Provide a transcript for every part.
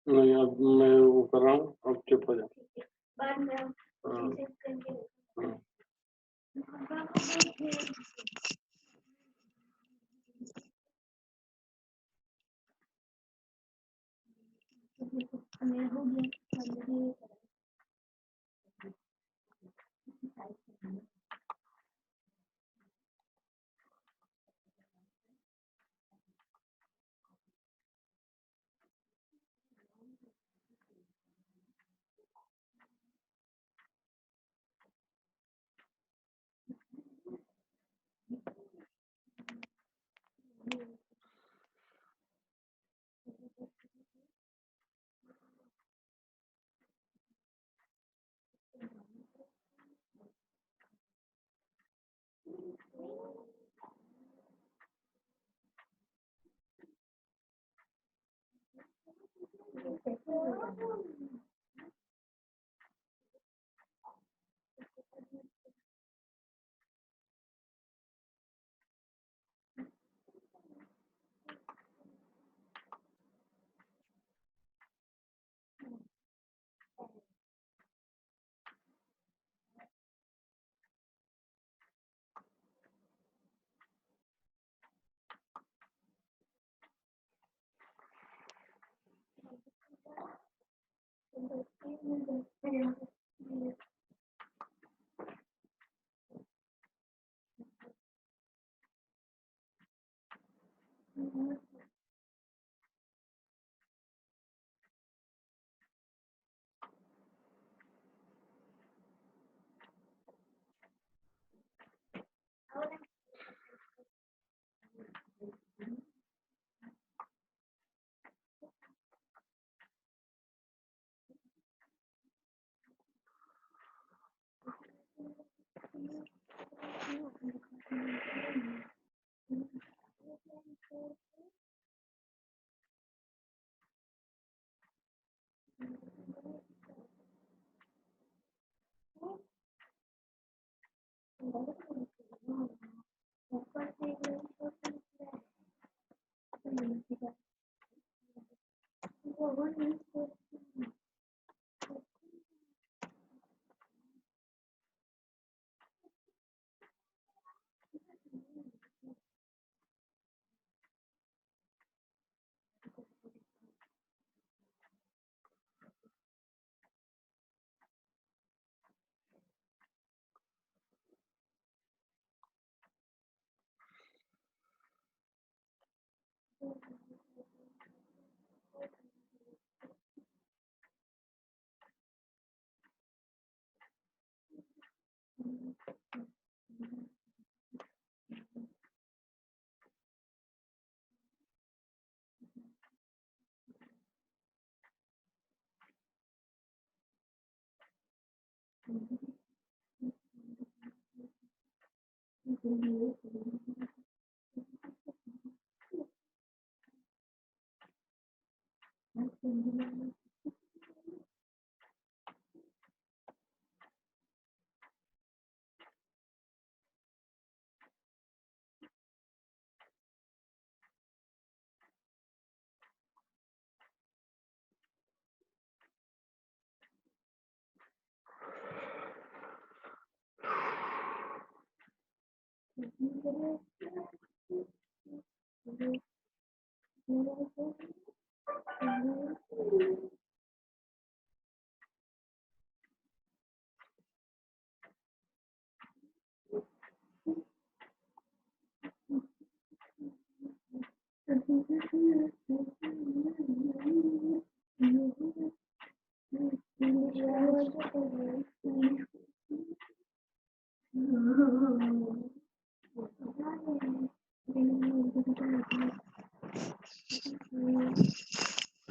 नहीं, अब मैं वो कर रहा हूँ, अब चुप हो जाओ।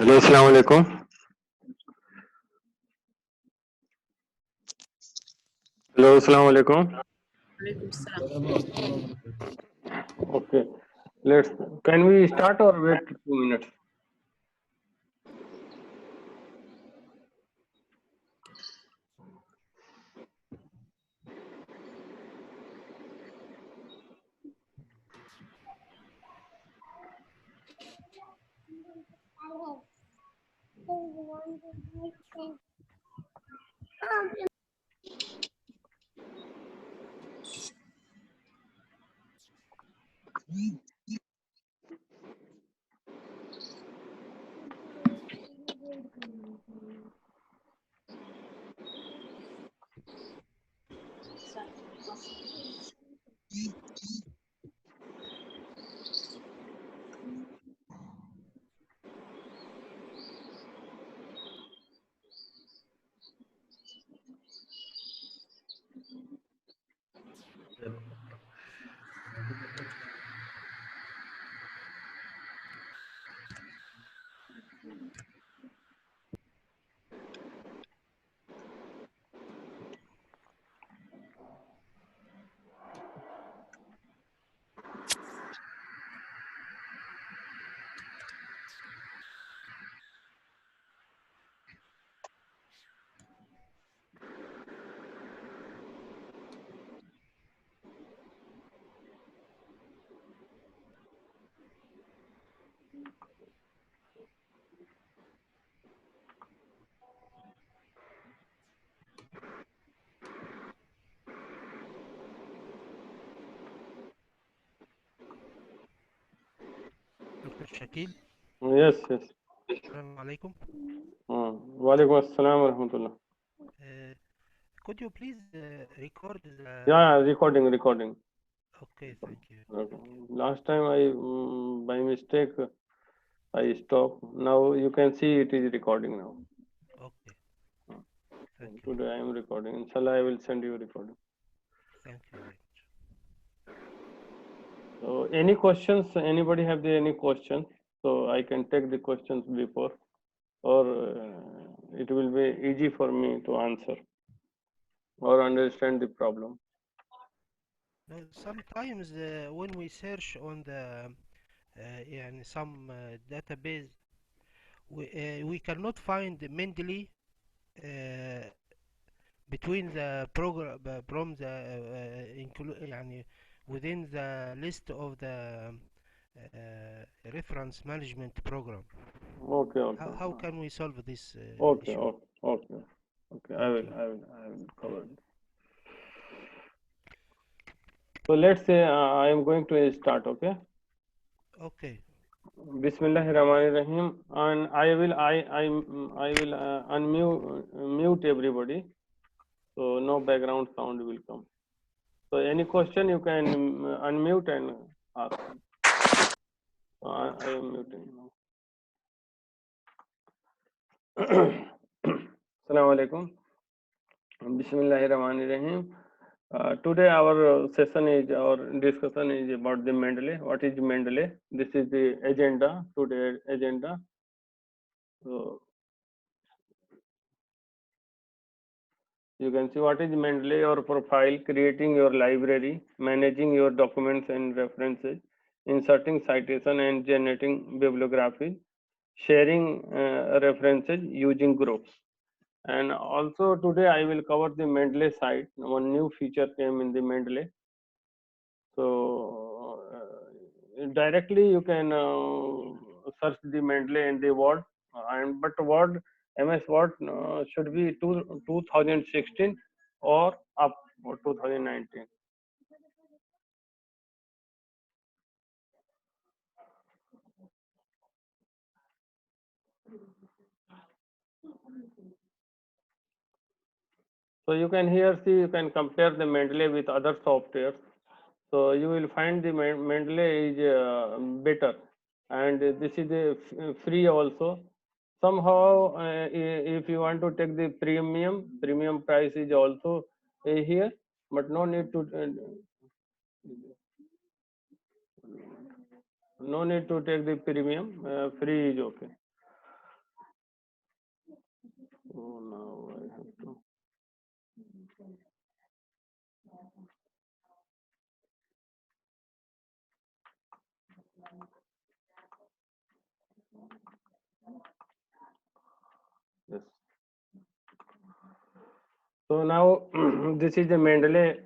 हेलो, अस्सलाम वालेकुम। हेलो, अस्सलाम वालेकुम। Okay, can we start or wait 2 minutes? Dr. Shakil, Yes, yes. Assalamu alaikum. Walaikum assalam wa rahmatullah. Could you please record the... Yeah, recording. Okay, thank you. Okay. Last time by mistake, I stopped. Now you can see it is recording now. Okay, thank you. Today I am recording. Inshallah, I will send you recording. Thank you very much. So, any questions? Anybody have any questions? So I can take the questions before, or it will be easy for me to answer or understand the problem. Sometimes when we search on the يعني some database, we cannot find Mendeley uh, between the program from the يعني within the list of the reference management program. Okay, How can we solve this okay, issue? okay. Thank you. I will cover it. So let's say I am going to start. Okay. Okay. Bismillahirrahmanirrahim. And I will mute everybody. So no background sound will come. So any question you can unmute and ask. I am muting now. Assalamu alaikum. Bismillahirrahmanirrahim. Today our session is, our discussion is about the Mendeley. What is Mendeley? This is the agenda, today agenda. So you can see what is Mendeley: your profile, creating your library, managing your documents and references, inserting citation and generating bibliography, sharing references using groups. And also today I will cover the Mendeley site. One new feature came in the Mendeley. So directly you can search the Mendeley in the Word, and but Word, MS Word should be 2016 or up or 2019. So you can here see, you can compare the Mendeley with other softwares. So you will find the Mendeley is better, and this is a free also. Somehow, if you want to take the premium price is also here, but no need to no need to take the premium. Free is okay. Oh, now I have to. Yes. So now this is the Mendeley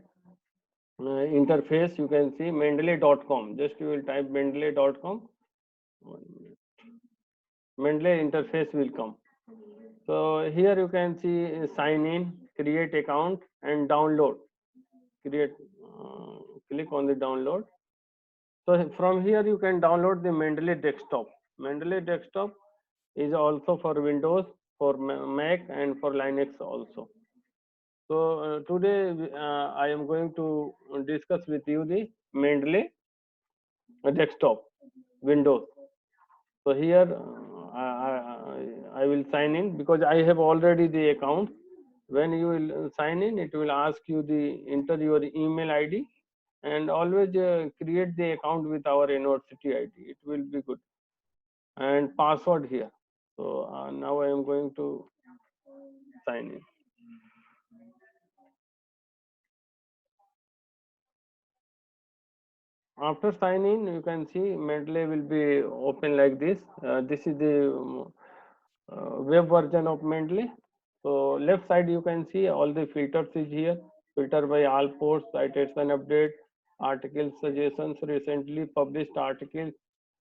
interface. You can see Mendeley.com. Just you will type Mendeley.com. Mendeley interface will come. So here you can see sign in, create account, and download. Create, click on the download. So from here you can download the Mendeley desktop. Mendeley desktop is also for Windows, for Mac, and for Linux also. So today I am going to discuss with you the Mendeley desktop Windows. So here I will sign in because I have already the account. When you will sign in, it will ask you the enter your email ID, and always create the account with our university ID. It will be good, and password here. So now I am going to sign in. After sign in, you can see Mendeley will be open like this. This is the web version of Mendeley. So left side you can see all the filters is here. Filter by all posts, citation update, article suggestions, recently published articles,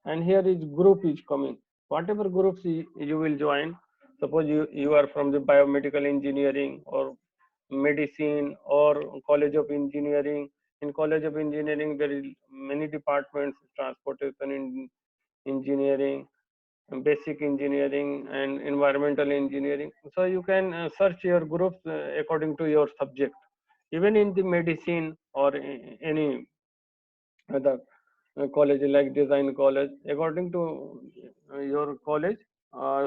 and here is group is coming. Whatever groups you will join, suppose you are from the biomedical engineering or medicine or college of engineering. In college of engineering there is many departments, transportation engineering, basic engineering, and environmental engineering. So you can search your groups according to your subject. Even in the medicine or any other college like design college, according to your college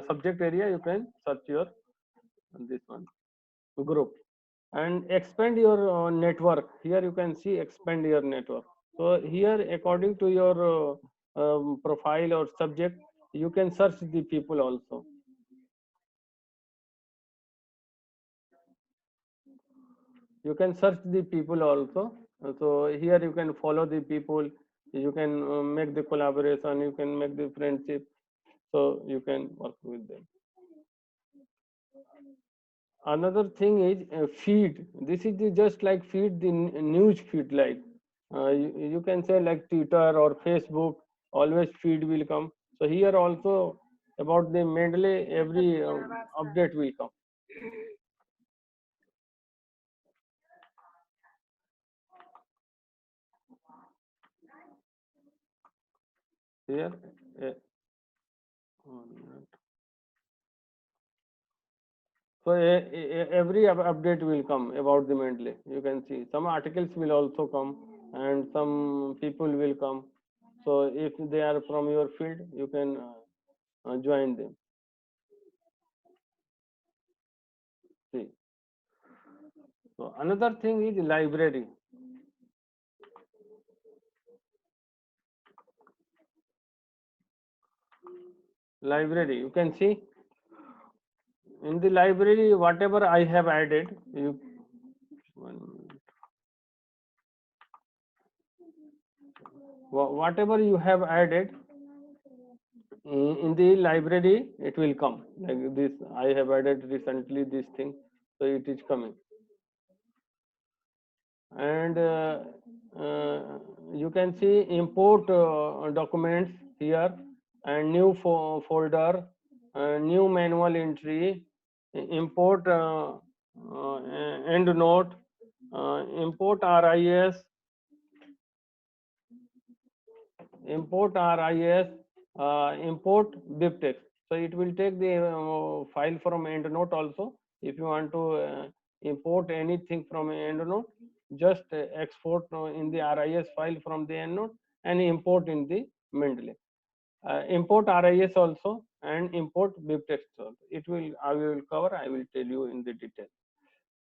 subject area, you can search your this one group and expand your network. Here you can see expand your network. So here according to your profile or subject, you can search the people also. You can search the people also. So here you can follow the people, you can make the collaboration, you can make the friendship, so you can work with them. Another thing is feed. This is just like feed, the news feed, like you can say like Twitter or Facebook, always feed will come. So here also about the Mendeley every update will come here. uh, So every update will come about the Mendeley. You can see some articles will also come, and some people will come. So if they are from your field, you can join them. See. So another thing is library. Library. You can see in the library whatever I have added. You whatever you have added in the library, it will come like this. I have added recently this thing, so it is coming. And you can see import documents here, and new folder, new manual entry, import end note, import RIS, import BibTeX. So it will take the file from EndNote also. If you want to import anything from EndNote, just export in the RIS file from the EndNote and import in the Mendeley. Import RIS also and import BibTeX also. It will, I will cover, I will tell you in the detail.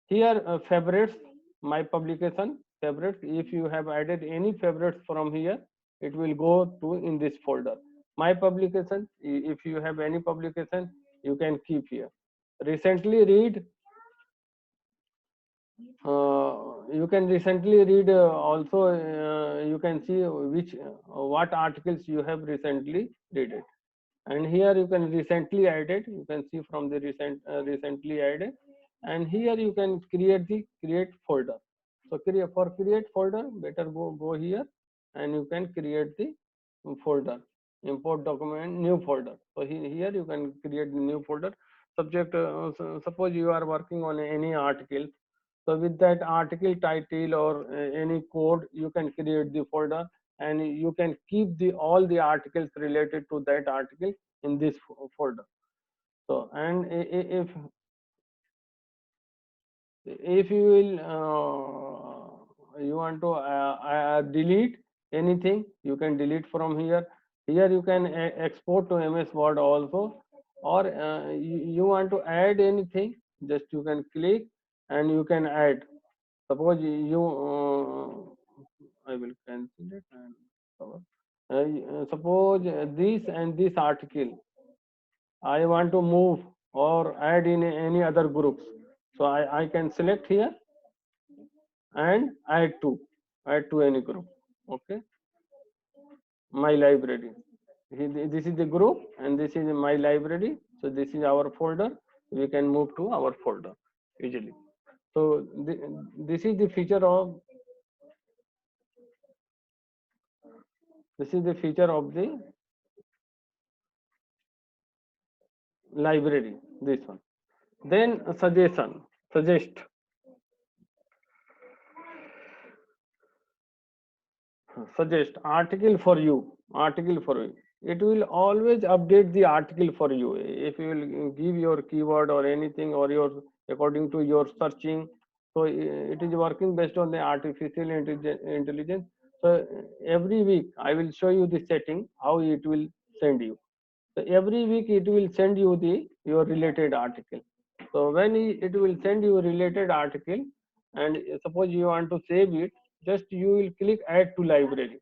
Here favorites, my publication favorites. If you have added any favorites from here, it will go to in this folder. My publication, if you have any publication, you can keep here. Recently read, you can recently read also. You can see which what articles you have recently read it, and here you can recently added. You can see from the recently added, and here you can create the create folder. So create folder, better go here, and you can create the folder. import document, new folder. So here you can create new folder. Subject, suppose you are working on any article, so with that article title or any code, you can create the folder, and you can keep the all the articles related to that article in this folder. So, and if you will you want to delete anything, you can delete from here. Here you can export to MS Word also, or you want to add anything, just you can click and you can add. Suppose you I will cancel it and cover. Suppose this and this article I want to move or add in any other groups. So I can select here and add to any group. Okay, my library. This is the group and this is my library. So this is our folder. We can move to our folder easily. So this is the feature of the library. This one. Then suggest article for you, it will always update the article for you if you will give your keyword or anything, or your according to your searching. So it is working based on the artificial intelligence. So every week I will show you the setting how it will send you. So every week it will send you the your related article. So when it will send you related article, and suppose you want to save it, just you will click add to library.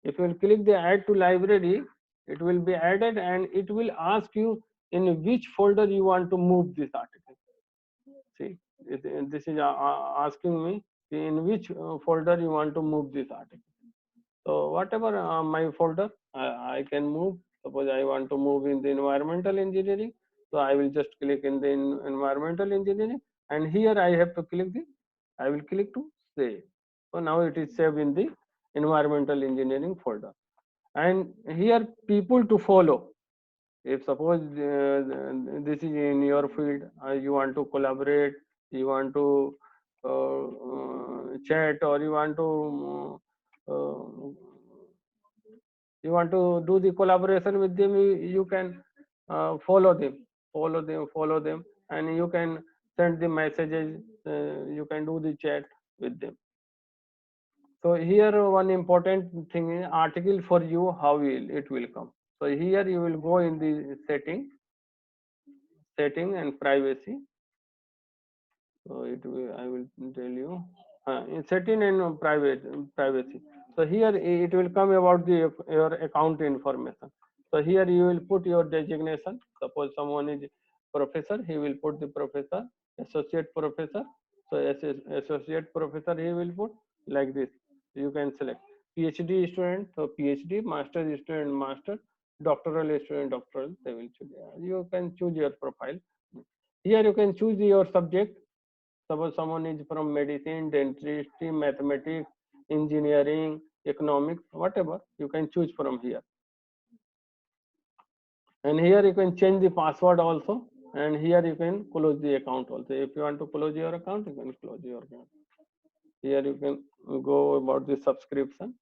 If you will click the add to library, it will be added and it will ask you in which folder you want to move this article. See, this is asking me in which folder you want to move this article. So whatever my folder I can move. Suppose I want to move in the environmental engineering, so I will just click in the environmental engineering, and here I have to click the I will click to save. So now it is saved in the environmental engineering folder. And here people to follow. If suppose this is in your field, you want to collaborate, you want to chat, or uh, you want to do the collaboration with them, you can follow them, and you can send the messages, you can do the chat with them. So here one important thing is article for you, how will it will come. So here you will go in the setting and privacy. So it will, I will tell you in setting and privacy. So here it will come about the your account information. So here you will put your designation. Suppose someone is professor, he will put the professor, associate professor. So associate professor he will put like this. You can select PhD student, so PhD, master student, master, doctoral student, doctoral. They will choose. You can choose your profile. Here you can choose your subject. Suppose someone is from medicine, dentistry, mathematics, engineering, economics, whatever, you can choose from here. And here you can change the password also. And here you can close the account also. If you want to close your account, you can close your account. Here you can go about the subscription.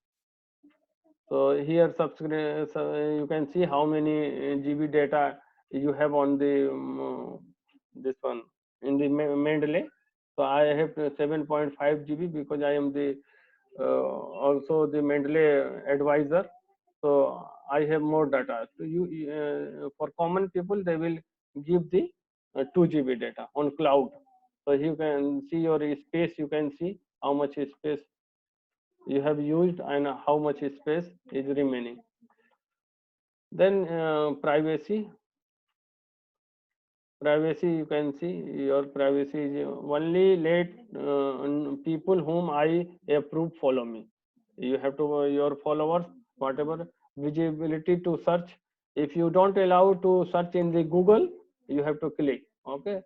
So here you can see how many GB data you have on the this one in the Mendeley. So I have 7.5 GB because I am the also the Mendeley advisor. So I have more data. So you for common people they will give the 2 GB data on cloud. So you can see your space. You can see how much space you have used and how much space is remaining. Then privacy, you can see your privacy is only let people whom I approve follow me. You have to your followers whatever visibility to search. If you don't allow to search in the Google, you have to click. Okay,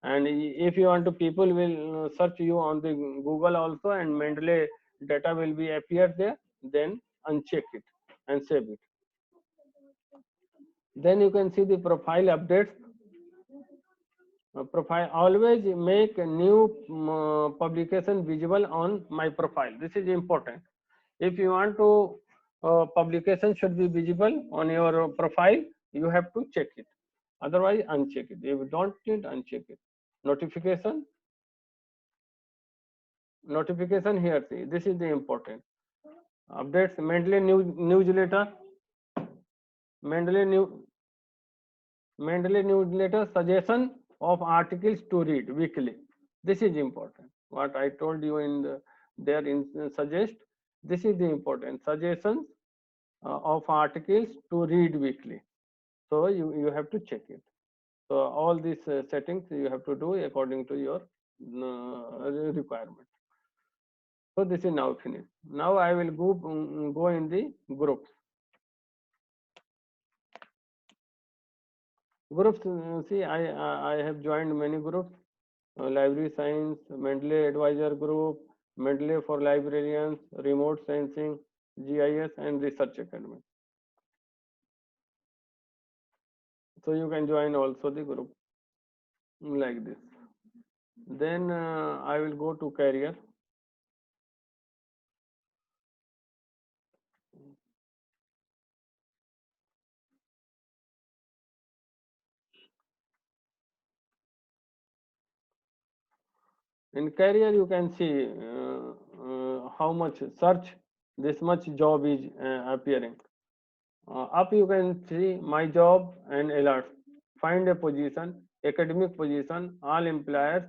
and if you want to people will search you on the Google also, and Mendeley data will be appear there, then uncheck it and save it. Then you can see the profile updates. Profile, always make a new publication visible on my profile. This is important. If you want to publication should be visible on your profile, you have to check it. Otherwise uncheck it. If you don't need, uncheck it. Notification, notification here, see, this is the important updates. Newsletter, Mendeley new Mendeley newsletter, suggestion of articles to read weekly. This is important. What I told you in there in suggest. This is the important suggestions of articles to read weekly. So you have to check it. So all these settings you have to do according to your requirement. So this is now finished. Now I will go in the groups. Groups. See, I have joined many groups. Library Science, Mendeley Advisor Group, Mendeley for Librarians, Remote Sensing, GIS, and Research Academy. So you can join also the group like this. Then I will go to career. In career, you can see how much search, this much job is appearing. Up you can see my job and alerts. Find a position, academic position, all employers,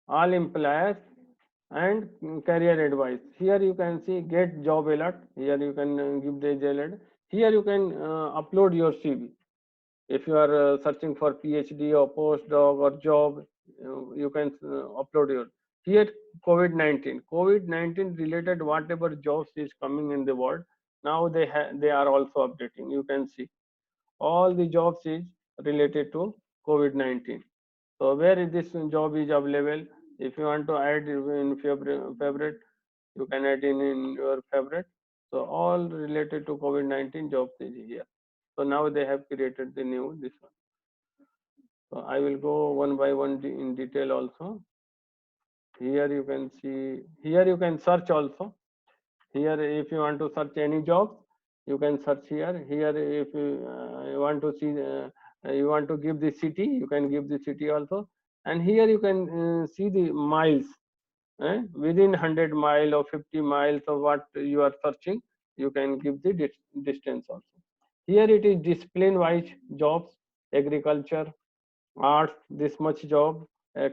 and career advice. Here you can see get job alert. Here you can give the alert. Here you can upload your CV. If you are searching for PhD or postdoc or job, you can upload your. Here COVID-19 related whatever jobs is coming in the world. Now they are also updating. You can see all the jobs is related to COVID-19. So where is this job is available? If you want to add in favorite, you can add in your favorite. So all related to COVID-19 jobs is here. So now they have created the new this one. So I will go one by one in detail also. Here you can see, here you can search also. Here if you want to search any job, you can search here. Here if you want to see, you want to give the city, you can give the city also. And here you can see the miles. Within 100 mile or 50 miles of what you are searching, you can give the distance also. Here it is discipline wise jobs, agriculture, arts this much job,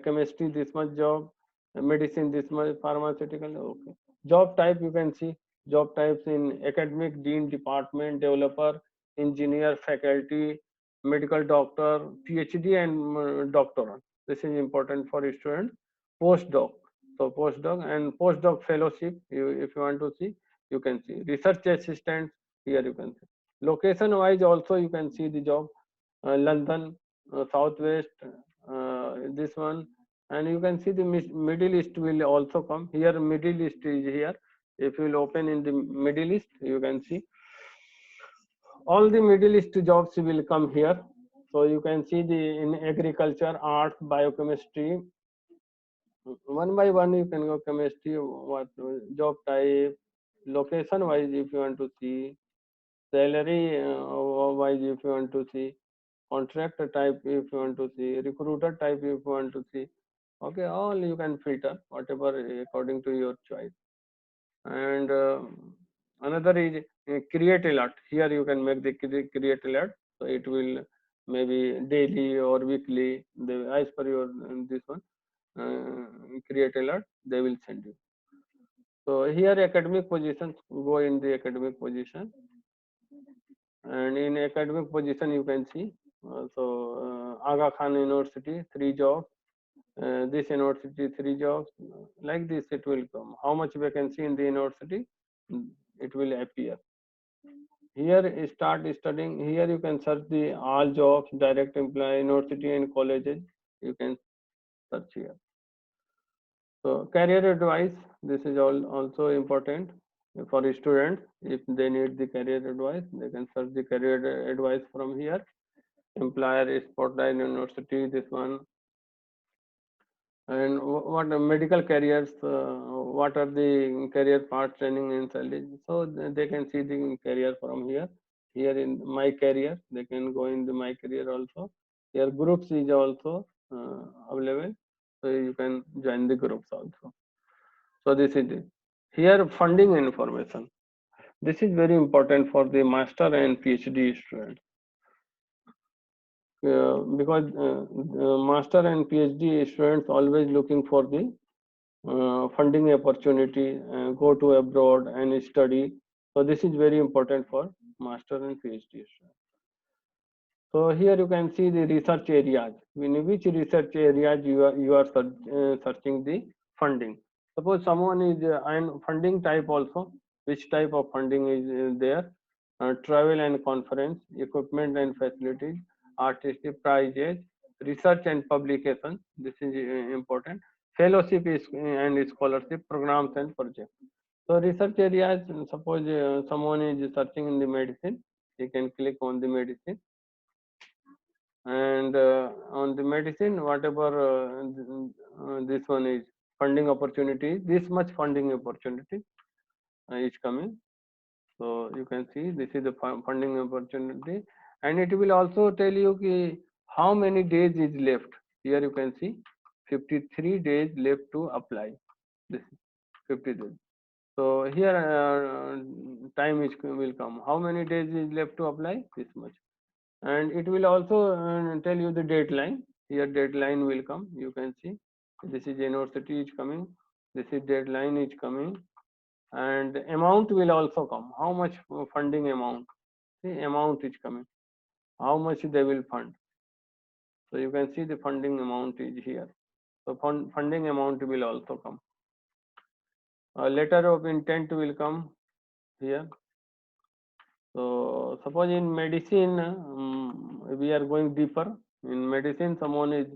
chemistry this much job, medicine this much, pharmaceutical. Okay, job type you can see job types in academic, dean, department, developer, engineer, faculty, medical doctor, PhD, and doctorate. This is important for students. Postdoc, so postdoc and postdoc fellowship, if you want to see, you can see research assistant. Here you can see location wise also you can see the job. London, southwest, this one, and you can see the Middle East will also come here. Middle East is here. If you will open in the Middle East, you can see all the Middle East jobs will come here. So you can see the in agriculture, arts, biochemistry. One by one you can go chemistry, what job type, location wise if you want to see, salary wise if you want to see, contract type if you want to see, recruiter type if you want to see. Okay, all you can filter whatever according to your choice. And another is create alert. Here you can make the create alert. So it will maybe daily or weekly, as per your this one create alert, they will send you. So here academic positions, go in the academic position, and in academic position you can see Aga Khan University 3 jobs, this university 3 jobs, like this it will come. How much vacancy in the university, it will appear. Here start studying. Here you can search the all jobs, direct employee, university and colleges. You can search here. So career advice, this is all also important. for students. If they need the career advice, they can search the career advice from here. Employer Spotlight University, this one. And what are medical careers, what are the career path training and salary. So they can see the career from here. Here in my career, they can go in the my career also. Here groups is also available, so you can join the groups also. So this is it. Here funding information. This is very important for the master and PhD students, because master and PhD students always looking for the funding opportunity, go to abroad and study. So this is very important for master and PhD students. So here you can see the research areas. In which research areas you are searching the funding. Suppose someone is and funding type also. Which type of funding is there? Travel and conference, equipment and facilities, artistic prizes, research and publication. This is important. Fellowship is, and scholarship programs and projects. So research areas. Suppose someone is searching in the medicine, he can click on the medicine, and on the medicine whatever this one is funding opportunity, this much funding opportunity is coming. So you can see this is the funding opportunity, and it will also tell you ki how many days is left. Here you can see 53 days left to apply. This is 50 days. So here time is will come, how many days is left to apply, this much. And it will also tell you the deadline. Here deadline will come, you can see this is university is coming, this is deadline is coming, and amount will also come, how much funding amount. See, amount is coming, how much they will fund. So you can see the funding amount is here. So funding amount will also come. A letter of intent will come here. So suppose in medicine, we are going deeper. In medicine, someone is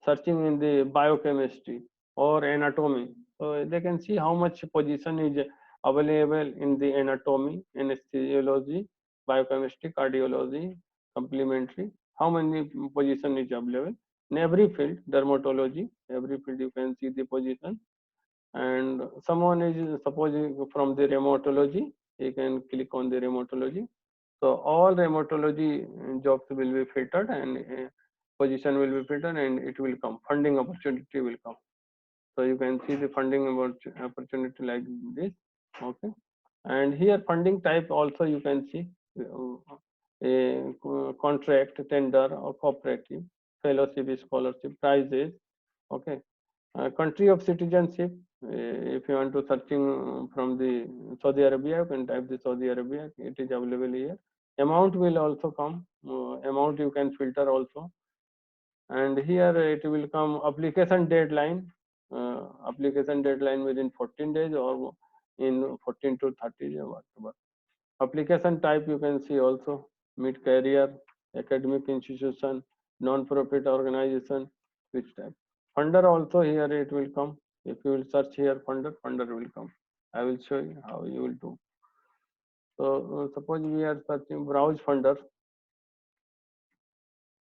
searching in the biochemistry or anatomy. So they can see how much position is available in the anatomy, anesthesiology, biochemistry, cardiology, complementary. How many position is available in every field, dermatology, every field you can see the position. And someone is supposing from the rheumatology, he can click on the rheumatology. So all rheumatology jobs will be filtered, and position will be filtered, and it will come, funding opportunity will come. So you can see the funding opportunity like this. Okay. And here funding type also you can see a contract, tender or cooperative, fellowship, scholarship, prizes. Okay. Country of citizenship, if you want to searching from the Saudi Arabia, you can type the Saudi Arabia, it is available here. Amount will also come, amount you can filter also. And here it will come application deadline, application deadline within 14 days or in 14 to 30 days, whatever. Application type you can see also, mid career, academic institution, non-profit organization, which type. Funder also here it will come. If you will search here funder, funder will come. I will show you how you will do. So suppose we are searching browse funders.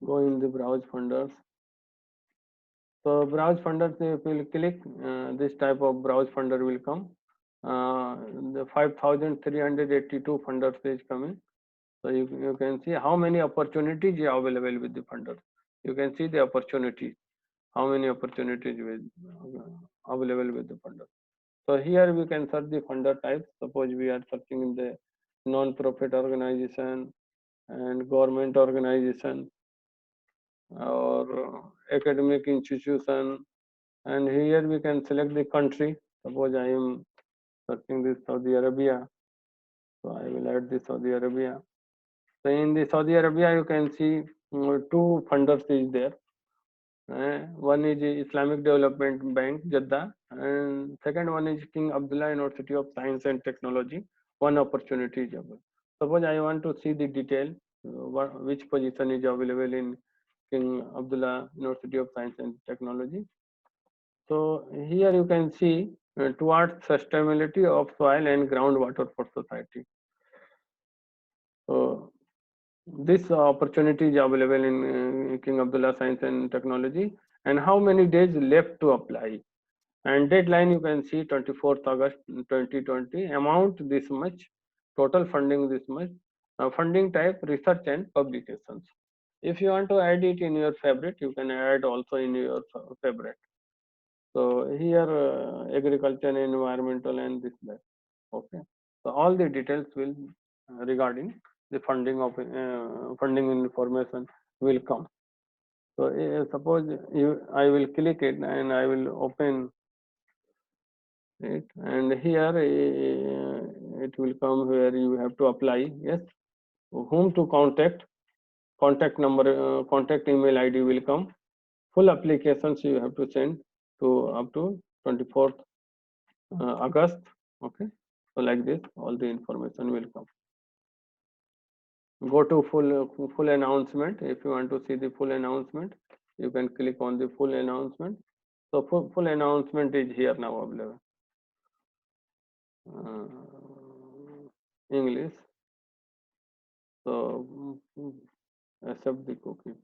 Go in the browse funders. So browse funders, if you will click, this type of browse funder will come. The 5,382 funders is coming. So you can see how many opportunities are available with the funders. You can see the opportunities, how many opportunities with available with the funders. So here we can search the funder types. Suppose we are searching in the non-profit organization and government organization or academic institution, and here we can select the country. Suppose I am searching this Saudi Arabia, so I will add the Saudi Arabia. So in the Saudi Arabia, you can see two funders is there. One is Islamic Development Bank, Jeddah, and second one is King Abdullah University of Science and Technology. One opportunity is available. Suppose I want to see the detail, which position is available in King Abdullah University of Science and Technology. So here you can see towards sustainability of soil and groundwater for society. So this opportunity is available in King Abdullah Science and Technology. And how many days left to apply? And deadline you can see 24th August 2020. Amount this much, total funding this much, funding type research and publications. If you want to add it in your favorite, you can add also in your favorite. So here agriculture and environmental and this that. Okay. So all the details will regarding the funding of funding information will come. So suppose I will click it and I will open it, and here it will come where you have to apply. Yes, whom to contact, contact number, contact email ID will come. Full applications you have to send to up to 24th August. Okay, so like this, all the information will come. Go to full announcement. If you want to see the full announcement, you can click on the full announcement. So full announcement is here now available. English. So accept the cookie.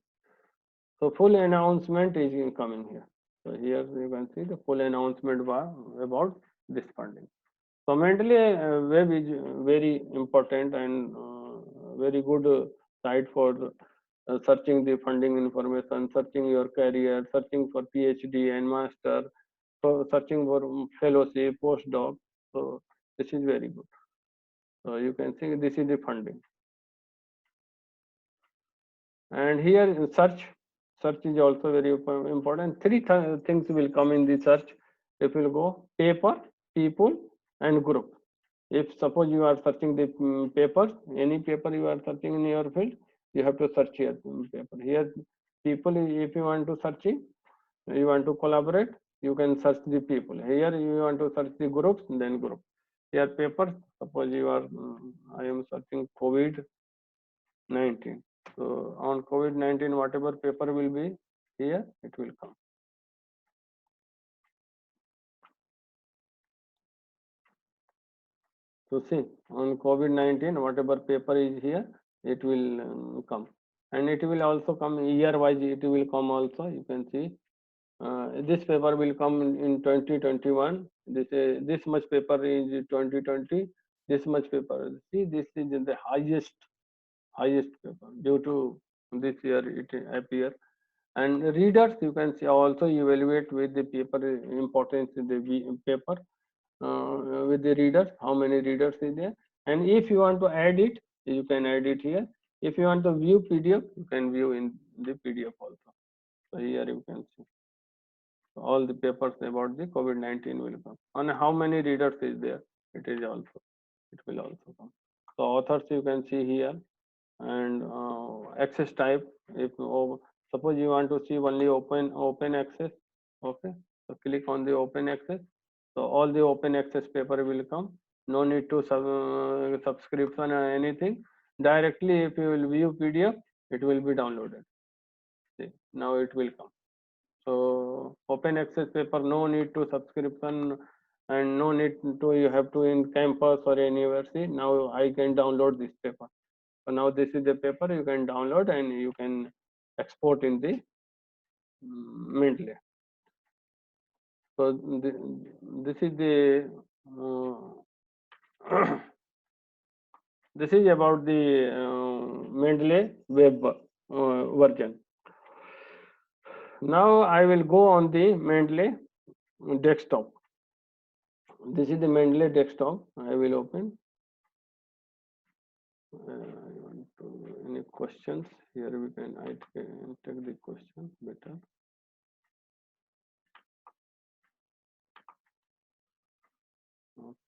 So full announcement is coming here. So here you can see the full announcement about this funding. So Mendeley web is very important and very good site for searching the funding information, searching your career, searching for PhD and master, so searching for fellowship, postdoc. So this is very good. So you can see this is the funding. And here in search is also very important. Three things will come in the search. If you go paper, people, and group. If suppose you are searching the paper, any paper you are searching in your field, you have to search here paper. Here people, if you want to searching, you want to collaborate, you can search the people. Here you want to search the groups, then group. Here paper, suppose you are, I am searching COVID-19. So on COVID-19, whatever paper will be here, it will come. So see, on COVID-19, whatever paper is here, it will come. And it will also come year-wise, it will come also, you can see. This paper will come in 2021. This much paper is 2020. This much paper. See, this is the highest paper due to this year it appear. And readers, you can see also evaluate with the paper importance in the paper with the readers, how many readers is there. And if you want to add it, you can add it here. If you want to view PDF, you can view in the PDF also. So here you can see all the papers about the COVID-19 will come. And how many readers is there? It will also come. So authors you can see here, and access type. If suppose you want to see only open access, okay. So click on the open access. So all the open access paper will come. No need to subscription or anything. Directly, if you will view PDF, it will be downloaded. See, now it will come. So open access paper, no need to subscription and no need to you have to in campus or anywhere. See, now I can download this paper. So now this is the paper you can download and you can export in the Mendeley. So this is the this is about the Mendeley web version. Now I will go on the Mendeley desktop. This is the Mendeley desktop. I will open. Any questions here? We can I can take the question better. Okay.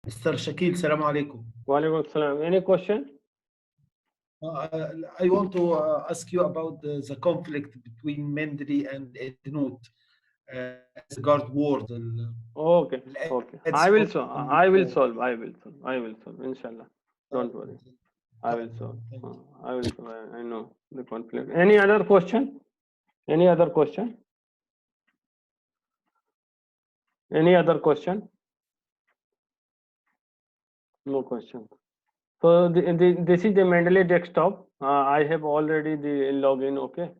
Mr. Shakil, salam alaikum. Walaikum salam. Any question? I want to ask you about the conflict between Mendeley and EndNote. as regard Word Okay, okay. ads for I will solve. I will solve. I will solve. Inshallah. Don't worry. I will solve. Thank you. I will solve. I know the conflict. Any other question? Any other question? Any other question? No question. So this is the Mendeley desktop. I have already the login. Okay.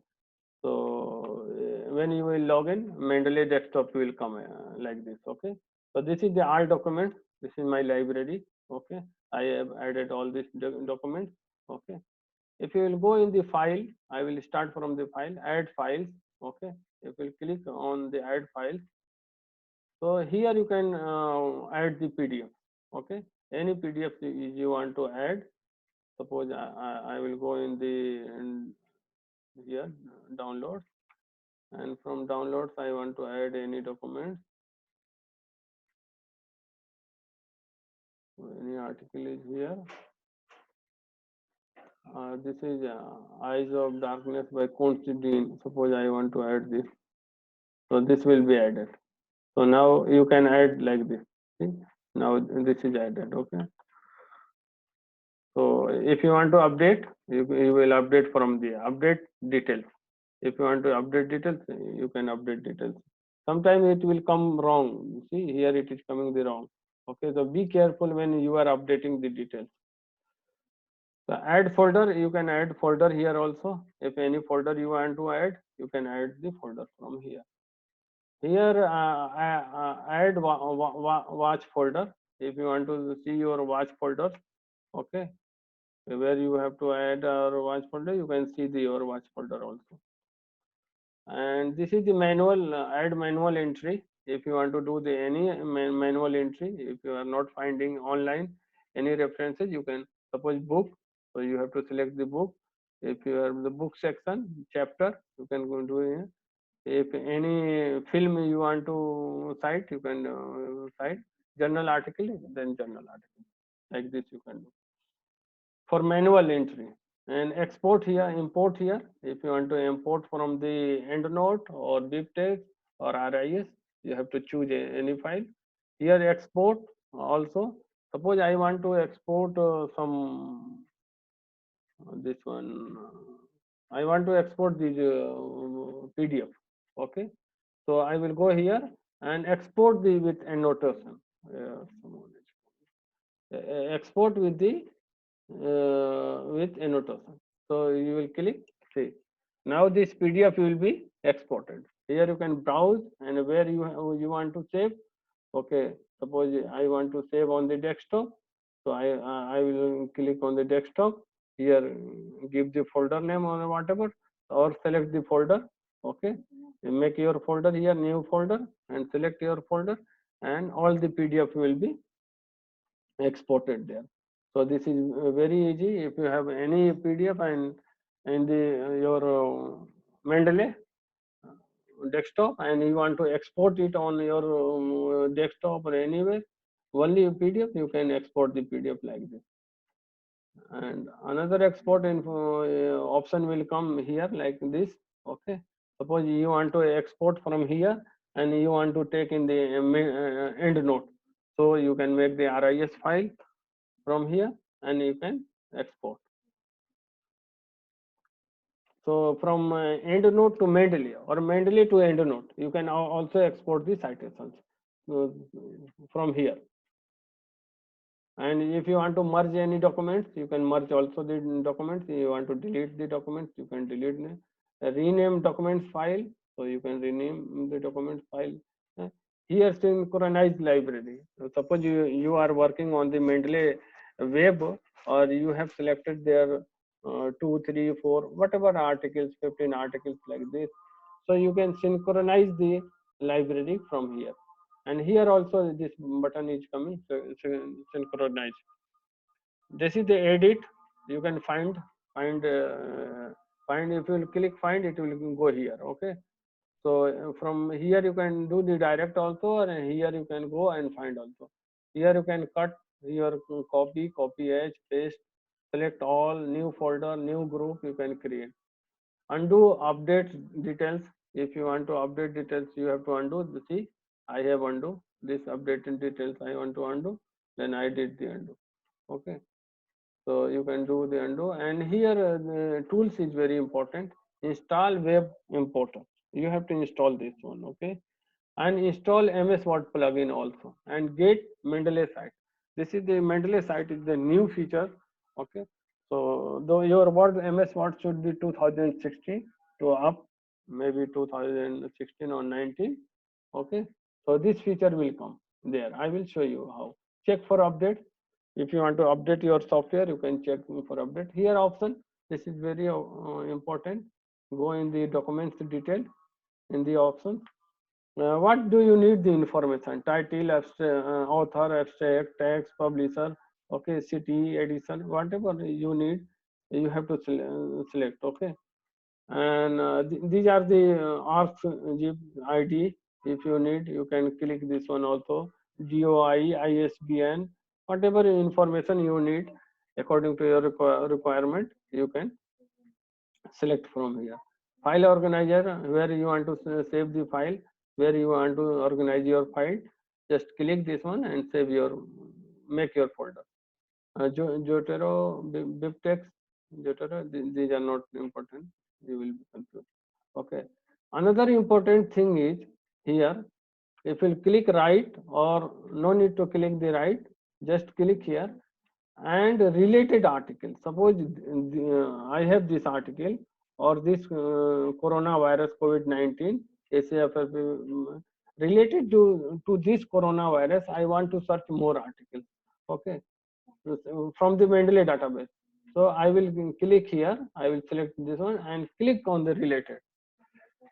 So when you will log in, Mendeley desktop will come like this. Okay. So this is the all documents. This is my library. Okay. I have added all these documents. Okay. If you will go in the file, I will start from the file, add files. Okay. If you click on the add files, so here you can add the PDF. Okay. Any PDF you want to add. Suppose I will go in here downloads, and from downloads I want to add any documents. Any article is here. This is Eyes of Darkness by Constantine. Suppose I want to add this. So this will be added. So now you can add like this. See? Now this is added. Okay. So if you want to update, you will update from the update details. If you want to update details, you can update details. Sometimes it will come wrong. See, here it is coming the wrong. Okay, so be careful when you are updating the details. So add folder, you can add folder here also. If any folder you want to add, you can add the folder from here. Here add watch folder. If you want to see your watch folder, okay, where you have to add our watch folder, you can see your watch folder also. And this is the manual, add manual entry. If you want to do the any manual entry, if you are not finding online any references, you can suppose book. So you have to select the book. If you have the book section chapter, you can go to here. If any film you want to cite, you can cite journal article, then journal article. Like this you can do for manual entry. And export here, import here. If you want to import from the EndNote or BibTeX or RIS, you have to choose any file. Here export also. Suppose I want to export some this one. I want to export this PDF. Okay, so I will go here and export the with annotation. Export with the with annotation. So you will click see. Now this PDF will be exported. Here you can browse and where you want to save. Okay, suppose I want to save on the desktop. So I will click on the desktop. Here give the folder name or whatever, or select the folder. Okay, and make your folder here new folder and select your folder, and all the PDF will be exported there. So this is very easy. If you have any PDF and in the your Mendeley desktop and you want to export it on your desktop or anywhere, only PDF you can export the PDF like this. And another export info option will come here like this. Okay, suppose you want to export from here and you want to take in the EndNote, so you can make the RIS file from here and you can export. So from EndNote to Mendeley or Mendeley to EndNote, you can also export the citations from here. And if you want to merge any documents, you can merge also the documents. You want to delete the documents, you can delete them. Rename documents file, so you can rename the documents file. Here synchronized library. So suppose you are working on the Mendeley web, or you have selected their 2, 3, 4, whatever articles, 15 articles like this. So you can synchronize the library from here. And here also this button is coming, so synchronize. This is the edit. You can find find. If you will click find, it will go here. Okay, so from here you can do the direct also, and here you can go and find also. Here you can cut your copy as paste, select all, new folder, new group you can create. Undo update details, If you want to update details, you have to undo. See, I have undo this updated details. I want to undo, then I did the undo. Okay, so you can do the undo. And here the tools is very important. Install web importer. You have to install this one. Okay, and install MS Word plugin also, and get Mendeley site. This is the Mendeley site is the new feature. Okay, so though your Word MS Word should be 2016 to up, maybe 2016 or 19. Okay, so this feature will come there. I will show you how. Check for update. If you want to update your software, you can check for update. Here option, this is very important. Go in the documents detail in the option. What do you need the information? Title, author, abstract, text, publisher, okay, city, edition, whatever you need, you have to select, okay. And these are the ARC-zip ID. If you need, you can click this one also. GOI, ISBN, whatever information you need according to your requirement, you can select from here. File organizer, where you want to save the file, where you want to organize your file, just click this one and save your, make your folder. Zotero, BibTeX, Zotero, these are not important, you will be confused. Okay, another important thing is here, if you click right, or no need to click the right, just click here and related article. Suppose I have this article, or this coronavirus COVID-19 SAFF related to this coronavirus. I want to search more articles. Okay, from the Mendeley database. So I will click here. I will select this one and click on the related.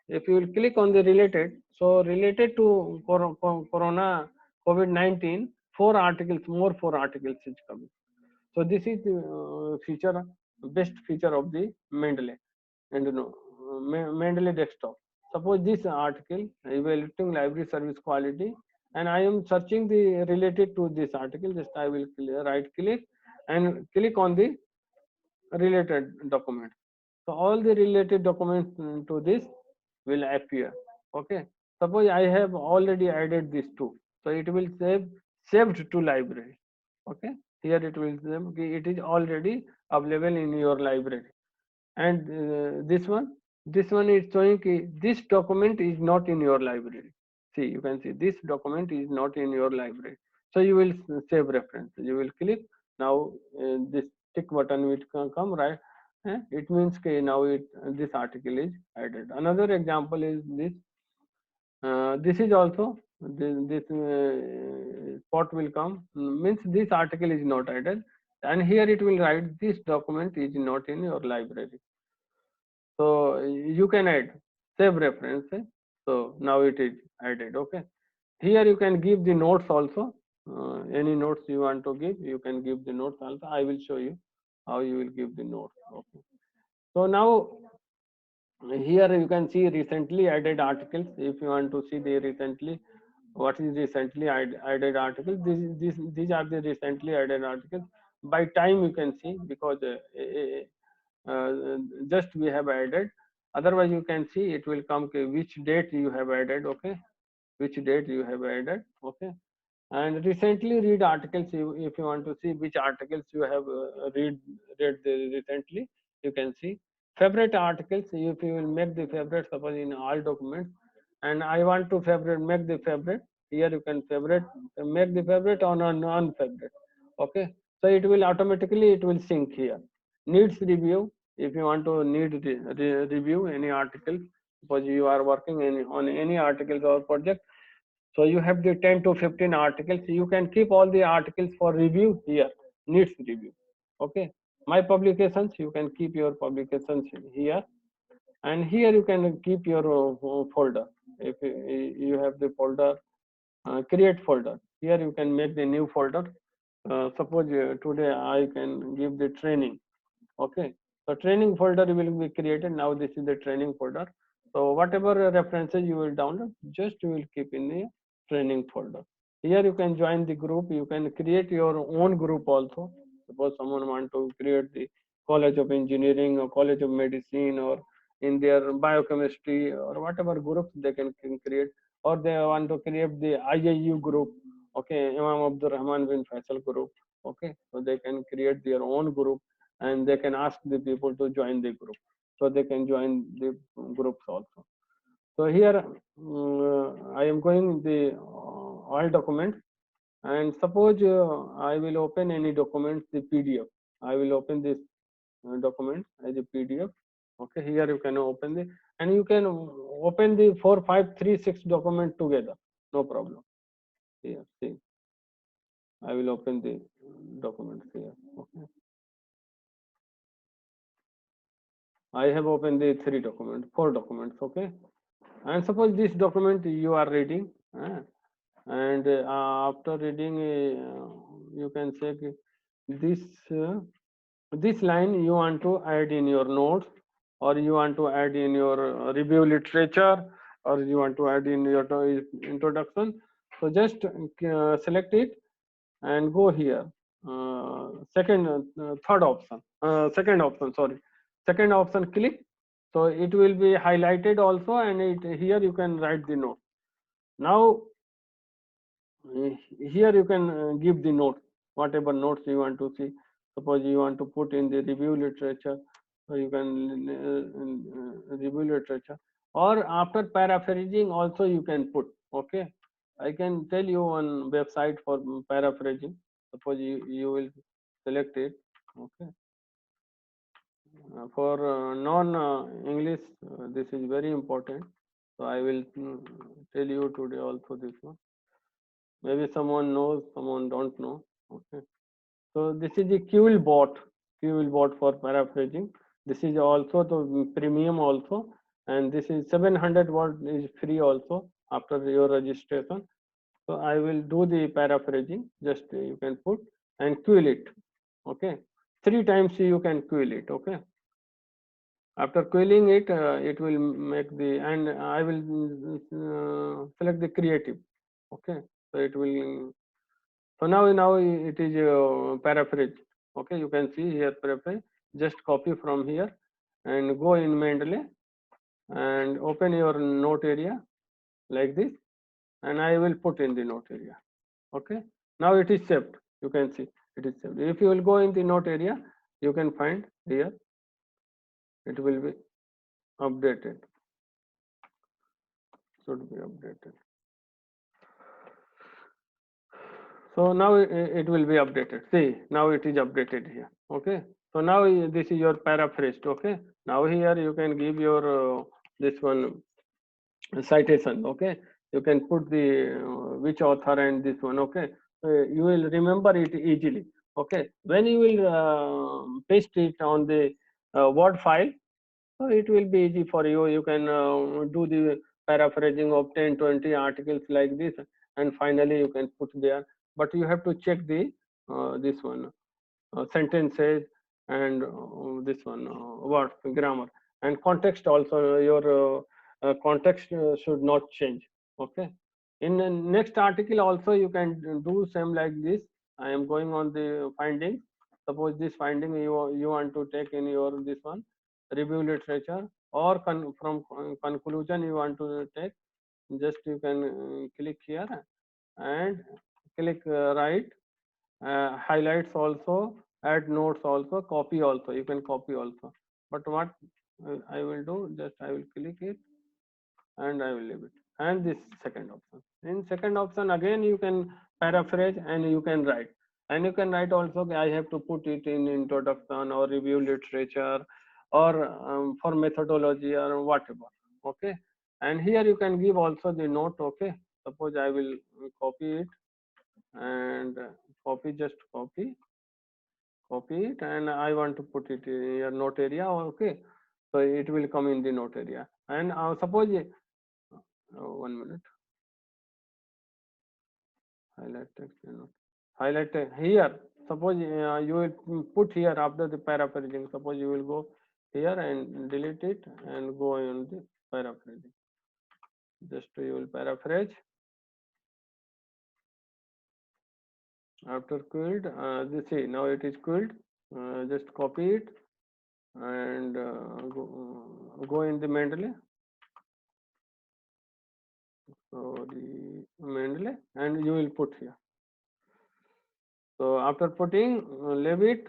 If you will click on the related, so related to corona COVID-19, four articles is coming. So this is the feature, best feature of the Mendeley, and Mendeley desktop. Suppose this article evaluating library service quality, and I am searching the related to this article. Just I will right click and click on the related document. So all the related documents to this will appear. Okay. Suppose I have already added these two, so it will saved to library. Okay. Here it will say it is already available in your library. And this one is showing this document is not in your library. See, you can see this document is not in your library. So you will save reference. You will click now. This tick button will come right. It means now this article is added. Another example is this. This is also this spot will come, means this article is not added, and here it will write this document is not in your library. So you can add save reference. So now it is added. Okay, here you can give the notes also. Any notes you want to give, you can give the notes also. I will show you how you will give the notes. Okay, so now here you can see recently added articles. If you want to see the recently, what is recently added articles, these are the recently added articles. By time you can see, because just we have added. Otherwise you can see it will come which date you have added. Okay, which date you have added. Okay, and recently read articles, if you want to see which articles you have read recently, you can see. Favorite articles, if you will make the favorite, suppose in all documents, and I want to favorite, make the favorite, here you can favorite, make the favorite on a non-favorite. Okay, so it will automatically, it will sync here. Needs review, if you want to need review any article, suppose you are working on any articles or project, so you have the 10 to 15 articles. You can keep all the articles for review here, needs review. Okay, my publications, you can keep your publications here, and here you can keep your folder. If you have the folder, create folder, here you can make the new folder. Suppose today I can give the training. Okay, so training folder will be created. Now this is the training folder. So whatever references you will download, just you will keep in the training folder. Here you can join the group. You can create your own group also. Suppose someone want to create the College of Engineering or College of Medicine or in their biochemistry or whatever groups they can create, or they want to create the IAU group, okay, Imam Abdul Rahman bin Faisal group, okay, so they can create their own group and they can ask the people to join the group, so they can join the groups also. So here I am going the all documents, and suppose I will open any document, the PDF. I will open this document as a PDF. Okay, here you can open the, and you can open the 4, 5, 3, 6 document together. No problem. Here, see, I will open the documents here. Okay, I have opened the 3 documents, 4 documents. Okay, and suppose this document you are reading, and after reading, you can say this. This line you want to add in your notes, or you want to add in your review literature, or you want to add in your introduction. So just select it and go here. Third option, second option, sorry, second option, click. So it will be highlighted also, and here you can write the note. Now here you can give the notes, whatever notes you want to see. Suppose you want to put in the review literature, so you can review literature, or after paraphrasing also you can put. Okay, I can tell you one website for paraphrasing. Suppose you will select it. Okay, for non English, this is very important, so I will tell you today also this one. Maybe someone knows, someone don't know. Okay, so this is the QL bot for paraphrasing. This is also the premium also, and this is 700 word is free also after your registration. So I will do the paraphrasing. Just you can put and QL it. Okay, 3 times you can QL it. Okay, after quilling it, it will make the, and I will select the creative. Okay, so it will, so now it is paraphrase. Okay, you can see here paraphrase. Just copy from here and go in Mendeley and open your note area like this, and I will put in the note area. Okay, now it is saved. You can see it is saved. If you will go in the note area, you can find here it will be updated. Should be updated. So now it will be updated. See, now it is updated here. Okay, so now this is your paraphrased. Okay, now here you can give your this one citation. Okay, you can put the which author and this one. Okay, you will remember it easily. Okay, when you will paste it on the Word file, so it will be easy for you. You can do the paraphrasing of 10, 20 articles like this, and finally you can put there. But you have to check the this one sentences and this one words, grammar, and context also. Your context should not change. Okay. In the next article also you can do same like this. I am going on the findings. Suppose this finding you want to take in your this one review literature, or from conclusion you want to take. Just you can click here and click right, highlights also, add notes also, copy also. You can copy also. But what I will do, just I will click it and I will leave it. And this second option. In second option again you can paraphrase and you can write. And you can write also, okay, I have to put it in introduction or review literature, or for methodology or whatever. Okay. And here you can give also the note. Okay. Suppose I will copy it and copy, just copy it, and I want to put it in your note area. Okay, so it will come in the note area. And suppose 1 minute, highlight text note, highlight here. Suppose you will put here after the paraphrasing. Suppose you will go here and delete it and go on the paraphrasing. Just you will paraphrase. After quilled, this see, now it is quilled. Just copy it and go in the Mendeley. So the Mendeley, and you will put here. So after putting Levitt,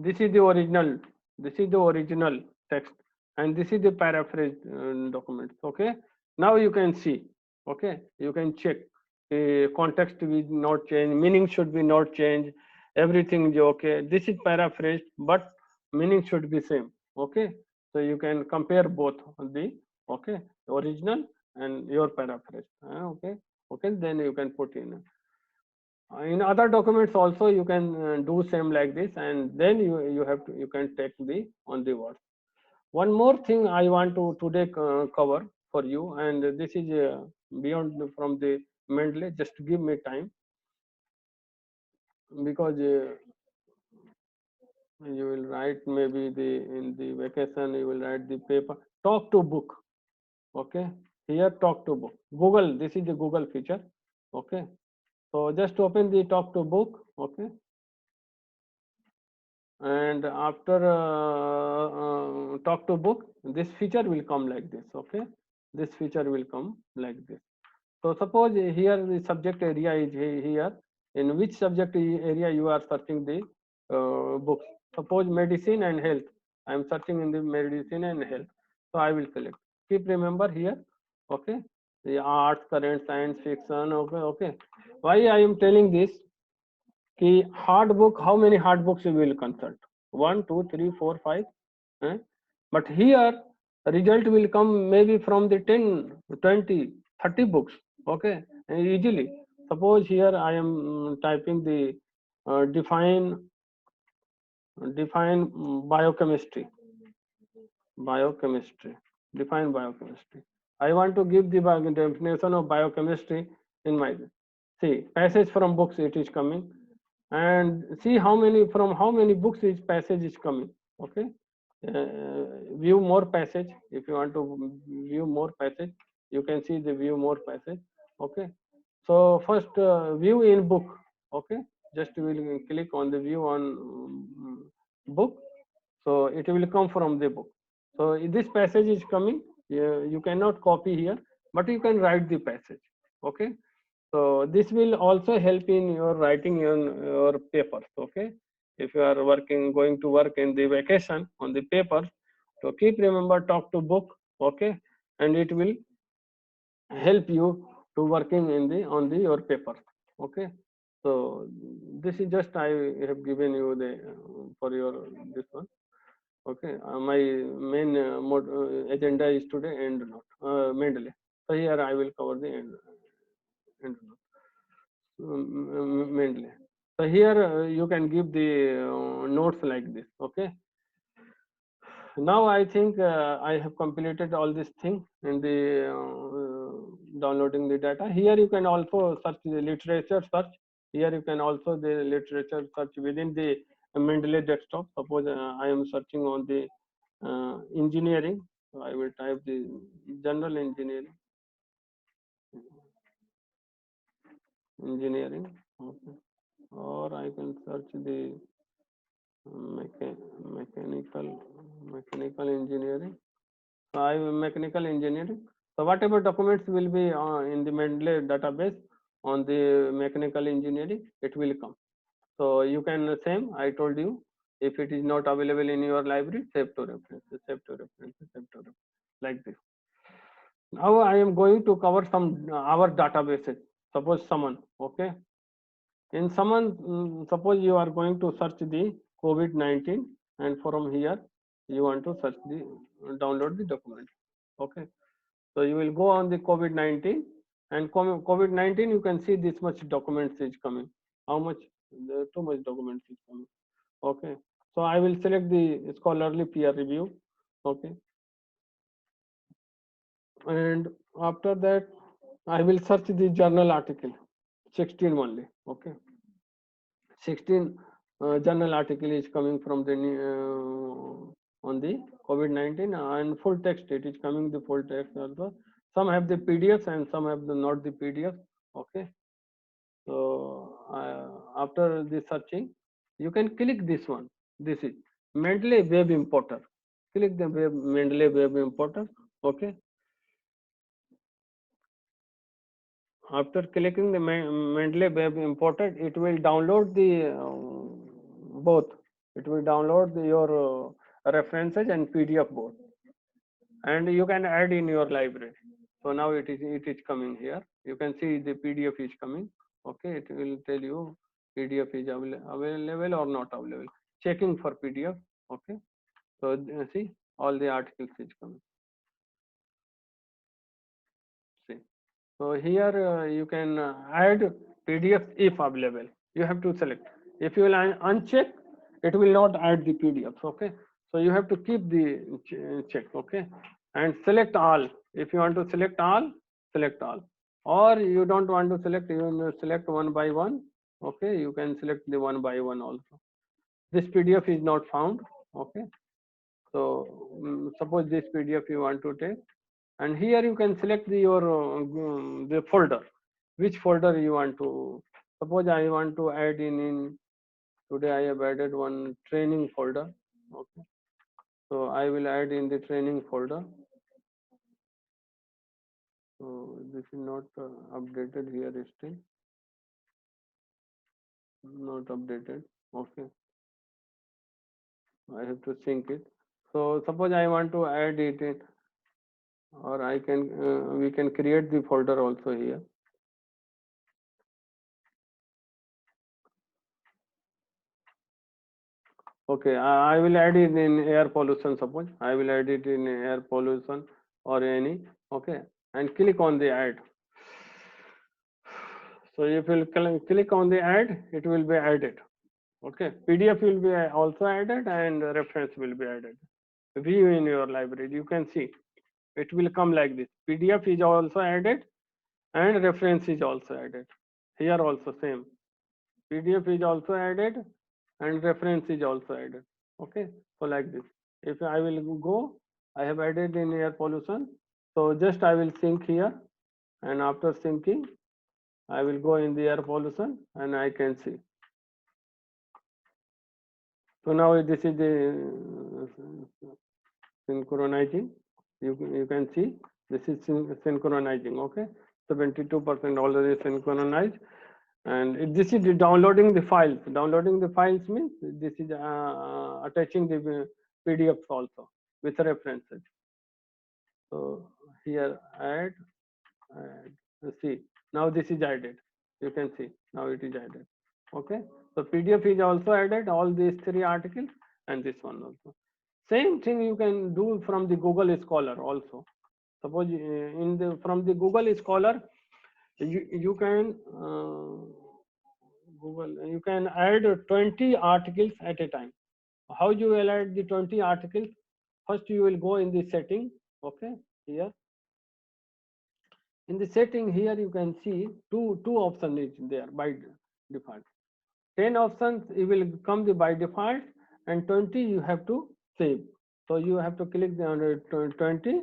this is the original. This is the original text, and this is the paraphrased document. Okay. Now you can see. Okay, you can check. The context will not change. Meaning should be not change. Everything is okay. This is paraphrased, but meaning should be same. Okay. So you can compare both the okay original and your paraphrase. Okay. Okay. Then you can put in other documents also you can do same like this, and then you have to you can take the on the words. One more thing I want to today cover for you, and this is beyond from the Mendeley. Just give me time, because you will write maybe the in the vacation you will write the paper. Talk to book. Okay, here talk to book, Google, this is the Google feature. Okay, so just open the talk to book. Okay, and after talk to book, this feature will come like this. Okay, this feature will come like this. So suppose here the subject area is here, in which subject area you are searching the books. Suppose medicine and health, I am searching in the medicine and health, so I will select. Keep remember here. Okay, the arts, current, science, fiction. Okay, okay, why I am telling this? कि hard book, how many hard books you will consult? 1 2 3 4 5, eh? But here result will come maybe from the 10 20 30 books. Okay, easily. Suppose here I am typing the define biochemistry. Biochemistry, define biochemistry. I want to give the definition of biochemistry in my, see, passage from books it is coming, and see how many from how many books each passage is coming. Okay, view more passage. If you want to view more passage, you can see the view more passage. Okay, so first view in book. Okay, just will click on the view on book, so it will come from the book. So this passage is coming, you cannot copy here, but you can write the passage. Okay, so this will also help in your writing in your papers. Okay, if you are working going to work in the vacation on the papers, so keep remember talk to book. Okay, and it will help you to working in the on the your papers. Okay, so this is just I have given you the for your this one. Okay, my main agenda is today end note, Mendeley. So here I will cover the end note, Mendeley. So here you can give the notes like this. Okay. Now I think I have completed all this thing in the downloading the data. Here you can also search the literature search. Here you can also the literature search within the Mendeley desktop. Suppose I am searching on the engineering, so I will type the general engineering. Okay. Or I can search the mechanical engineering. So I am mechanical engineering. So whatever documents will be in the Mendeley database on the mechanical engineering, it will come. So you can same. I told you, if it is not available in your library, save to references, save to references, save to references, like this. Now I am going to cover some our databases. Suppose someone, okay, in someone, suppose you are going to search the COVID-19, and from here you want to search the download the document. Okay, so you will go on the COVID-19, and COVID-19 you can see this much documents is coming. How much? Too much documents is coming. Okay, so I will select the scholarly peer review. Okay, and after that I will search the journal article 16 only. Okay, 16 journal article is coming from the on the COVID-19, and full text it is coming the full text also. Some have the PDFs and some have the not the PDF. Okay, so after the searching, you can click this one. This is Mendeley Web Importer. click the web, Mendeley web importer. Okay. After clicking the Mendeley web importer, it will download the both. It will download your references and PDF both, and you can add in your library. So now it is coming here. You can see the PDF is coming. Okay, it will tell you PDF is available or not available. Checking for PDF. Okay, so see all the articles is coming. See, so here you can add PDF if available. You have to select. If you will uncheck, it will not add the PDFs. Okay, so you have to keep the check. Okay, and select all. If you want to select all, or you don't want to select, you will select one by one. Okay, you can select the one by one also. This PDF is not found. Okay, so suppose this PDF you want to take, and here you can select your the folder, which folder you want to. Suppose I want to add in today I have added one training folder. Okay, so I will add in the training folder. So this is not updated here still, not updated. Okay, I have to sync it. So suppose I want to add it in, or I can we can create the folder also here. Okay, I will add it in air pollution. Suppose I will add it in air pollution or any. Okay, and click on the add. So if you click on the add, it will be added. Okay, PDF will be also added and reference will be added. View in your library, you can see it will come like this. PDF is also added and reference is also added. Here also same. PDF is also added and reference is also added. Okay, so like this. If I will go, I have added in air pollution. So just I will sync here, and after syncing, I will go in the air pollution and I can see. So now this is the synchronizing. You can see this is synchronizing. Okay, 72% already synchronized. And this is downloading the files. Downloading the files means this is attaching the PDFs also with references. So here add, see, now this is added. You can see now it is added. Okay, so PDF is also added, all these 3 articles and this one also. Same thing you can do from the Google Scholar also. Suppose from the Google Scholar, you can you can add 20 articles at a time. How you will add the 20 articles? First you will go in the setting. Okay, here in the setting, here you can see two options is there by default. 10 options it will come by default, and 20 you have to save. So you have to click the 20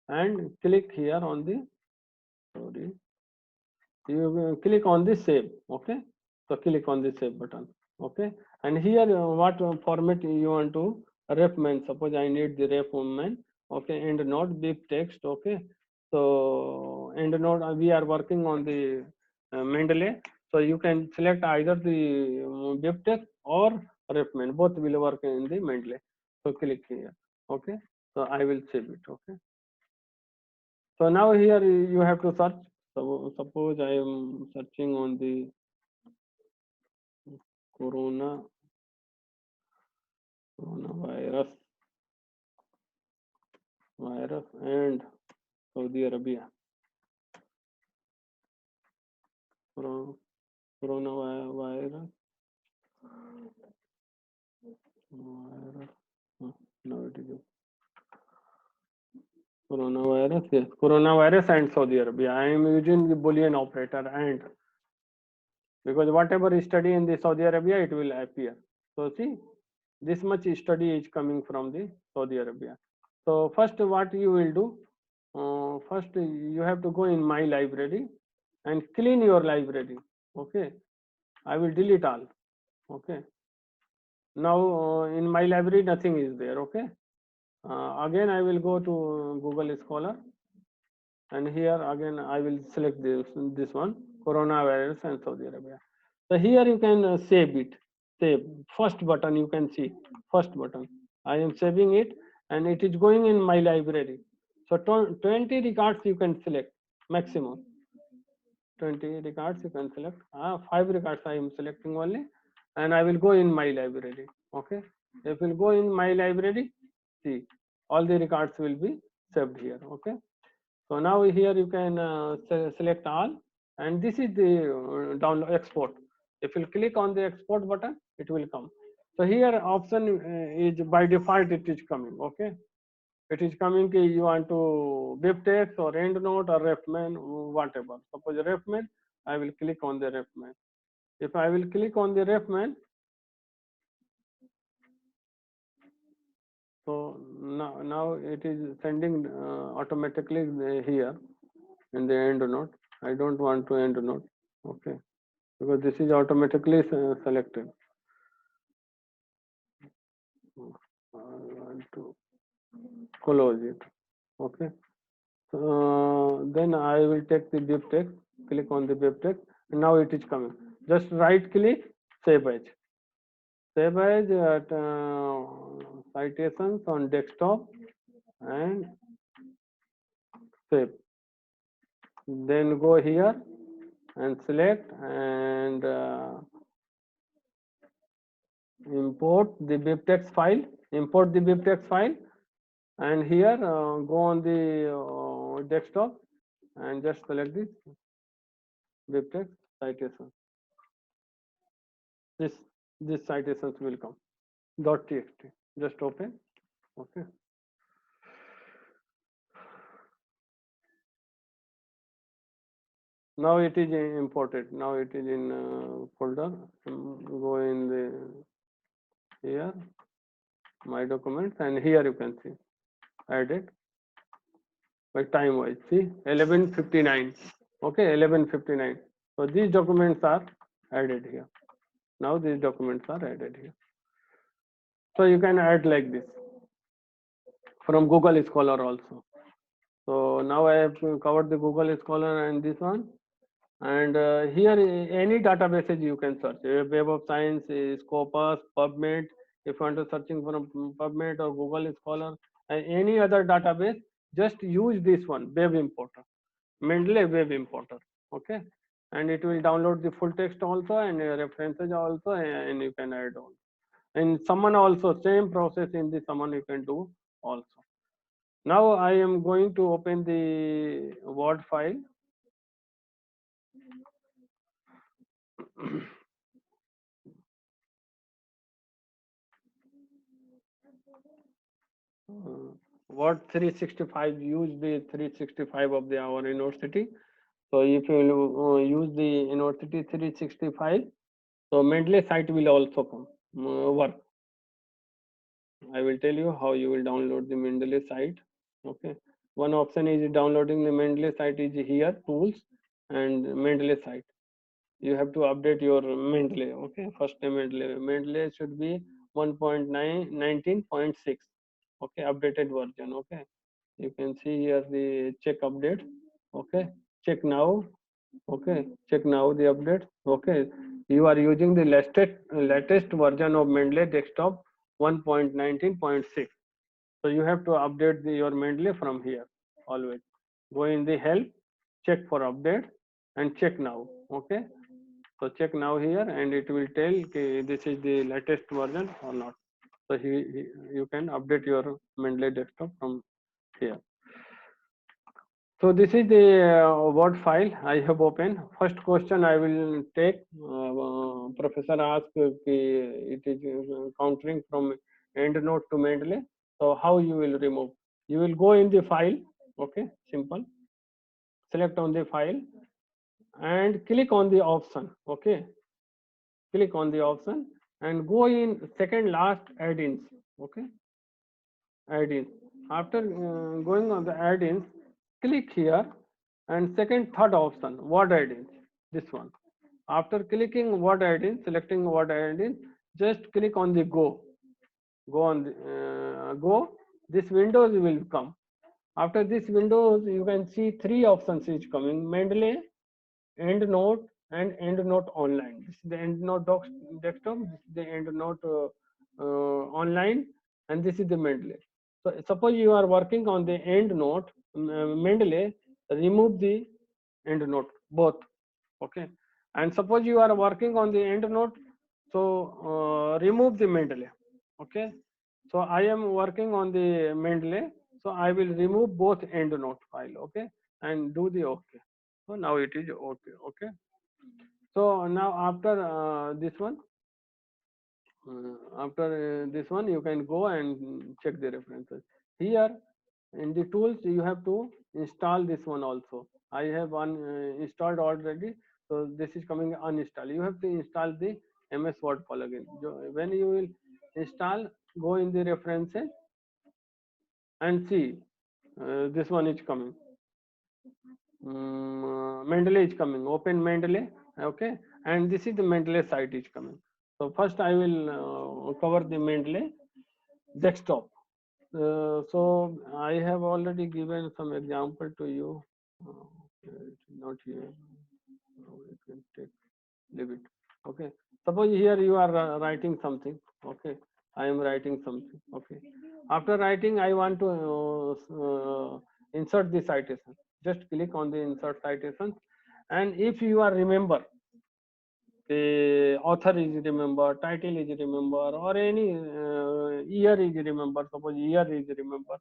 and click here on the, sorry, you will click on the save. Okay, so click on the save button. Okay, and here what format you want to ref main. Suppose I need the ref main. Okay, and not big text. Okay, so and not we are working on the Mendeley. So you can select either the bib text or ref main. Both will work in the Mendeley. So click here. Okay, so I will save it. Okay, so now here you have to search. So suppose I am searching on the coronavirus and Saudi Arabia. Coronavirus. No, it is coronavirus. Yes, coronavirus and Saudi Arabia. I am using the Boolean operator and, because whatever study in the Saudi Arabia, it will appear. So see, this much study is coming from the Saudi Arabia. So first what you will do, first you have to go in my library and clean your library. Okay, I will delete all. Okay, now in my library nothing is there. Okay, Again I will go to Google Scholar, and here again I will select this one, coronavirus and Saudi Arabia. So here you can save it. Save first button, you can see first button. I am saving it, and it is going in my library. So 20 records you can select maximum. 20 records you can select. 5 records I am selecting only, and I will go in my library. Okay, if you go in my library, see all the records will be saved here. Okay, so now here you can select all, and this is the download export. If you click on the export button, it will come. So here option is by default it is coming. Okay, it is coming ki you want to BibTeX or EndNote or RefMan, whatever. Suppose RefMan, I will click on the RefMan. If I will click on the RefMan, so now it is sending automatically here in the EndNote. I don't want to EndNote. Okay, because this is automatically selected. I want to close it. Okay. Then I will take the BibTeX, click on the BibTeX, and now it is coming. Just right click, save as. Save as at citations on desktop and save. Then go here and select and import the BibTeX file. Import the BibTeX file, and here go on the desktop and just select this BibTeX citation. This citations will come. .txt. Just open. Okay. Now it is imported. Now it is in folder. Go in the here my documents, and here you can see added by time wise. See 11:59. Okay, 11:59. So these documents are added here. Now these documents are added here. So you can add like this from Google Scholar also. So now I have covered the Google Scholar and this one. And here any databases you can search. Web of Science, Scopus, PubMed. If you want to searching for PubMed or Google Scholar, and any other database, just use this one, Web Importer, Mendeley Web Importer. Okay, and it will download the full text also and references also, and you can add on. And summon also, same process in the summon you can do also. Now I am going to open the Word file. What 365 use the 365 of the our university. So if you use the university 365, so Mendeley site will also come work. I will tell you how you will download the Mendeley site. Okay, one option is downloading the Mendeley site is here, tools and Mendeley site. You have to update your Mendeley. Okay, first name Mendeley should be 1.19.6. Okay, updated version. Okay, you can see here the check update. Okay, check now. Okay, check now the update. Okay, you are using the latest version of Mendeley desktop 1.19.6. So you have to update your Mendeley from here always. Go in the help, check for update, and check now. Okay, so check now here, and it will tell this is the latest version or not. So you can update your Mendeley desktop from here. So this is the Word file I have opened. First question I will take. Professor asked it is countering from EndNote to Mendeley. So how you will remove? You will go in the file. Okay, simple. Select on the file and click on the option. Okay, click on the option and go in second last add-ins. Okay, add-ins. After going on the add-ins, click here and third option, word add-ins, this one. After clicking word add-ins, selecting word add-ins, just click on the go on the go, this windows will come. After this windows, you can see three options is coming: Mendeley, EndNote, and EndNote Online. This is the EndNote desktop. This is the EndNote Online, and this is the Mendeley. So suppose you are working on the EndNote Mendeley, remove the EndNote both. Okay, and suppose you are working on the EndNote, so remove the Mendeley. Okay, so I am working on the Mendeley, so I will remove both EndNote file. Okay, and do the OK. So now it is OK. Okay, so now after this one, after this one, you can go and check the references. Here in the tools, you have to install this one also. I have installed already, so this is coming uninstall. You have to install the MS Word plugin. When you will install, go in the references and see this one is coming. Mendeley is coming. Open Mendeley. Okay, and this is the Mendeley site is coming. So first I will cover the Mendeley desktop. So I have already given some example to you. Okay, it's not here. You can take, leave it. Okay. Suppose here you are writing something. Okay. I am writing something. Okay. After writing, I want to insert the citation. Just click on the insert citation, and if you are remember, the author is remember, title is remember, or any year is remember. Suppose year is remember,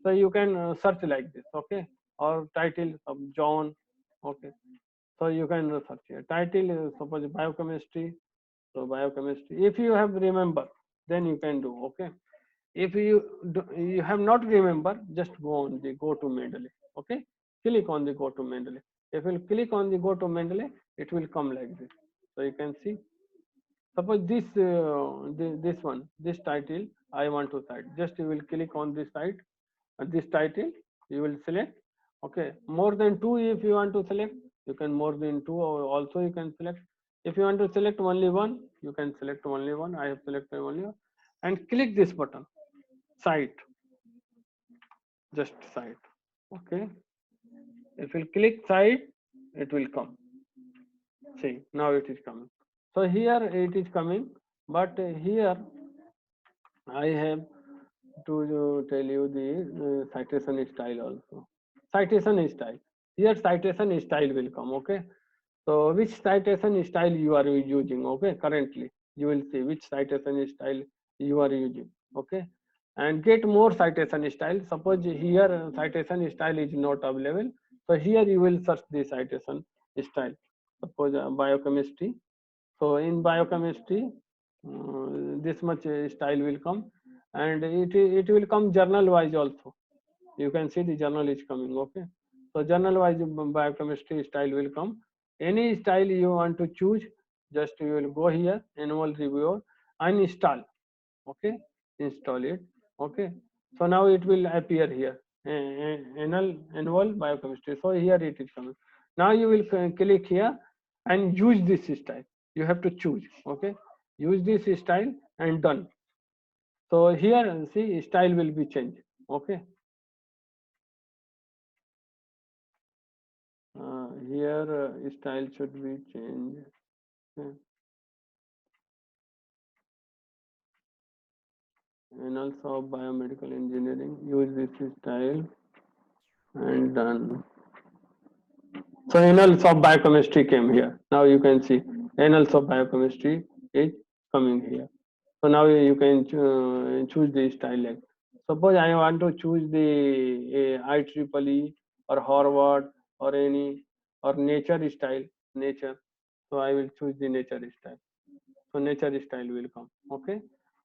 so you can search like this. Okay, or title of John. Okay, so you can search here. Title is suppose biochemistry. So biochemistry. If you have remember, then you can do. Okay. If you have not remember, just go on the go to Mendeley. Okay, click on the go to Mendeley. If you click on the go to Mendeley, it will come like this. So you can see. Suppose this one, this title I want to cite. Just you will click on this site, this title you will select. Okay, more than two if you want to select, you can more than two, or also you can select. If you want to select only one, you can select only one. I have selected only one, and click this button, cite, just cite. Okay, if you click cite, it will come. See, now it is coming. So here it is coming, but here I have to tell you the citation style also. Citation style. Here citation style will come. Okay. So which citation style you are using? Okay. Currently, you will see which citation style you are using. Okay. And get more citation style. Suppose here citation style is not available. So here you will search the citation style. Suppose biochemistry. So in biochemistry, this much style will come, and it will come journal wise also. You can see the journal is coming. Okay, so journal wise biochemistry style will come. Any style you want to choose, just you will go here, annual reviewer, and install. Okay, install it. Okay, so now it will appear here, annual biochemistry. So here it is coming. Now you will click here and use this style. You have to choose. Okay, use this style and done. So here see style will be changed. Okay, here style should be changed. Okay. And also biomedical engineering, use this style and done. So annals of biochemistry came here. Now you can see annals of biochemistry is coming here. So now you can choose the style. Like suppose I want to choose the IEEE or Harvard or any or nature style, nature. So I will choose the nature style. So nature style will come. Okay.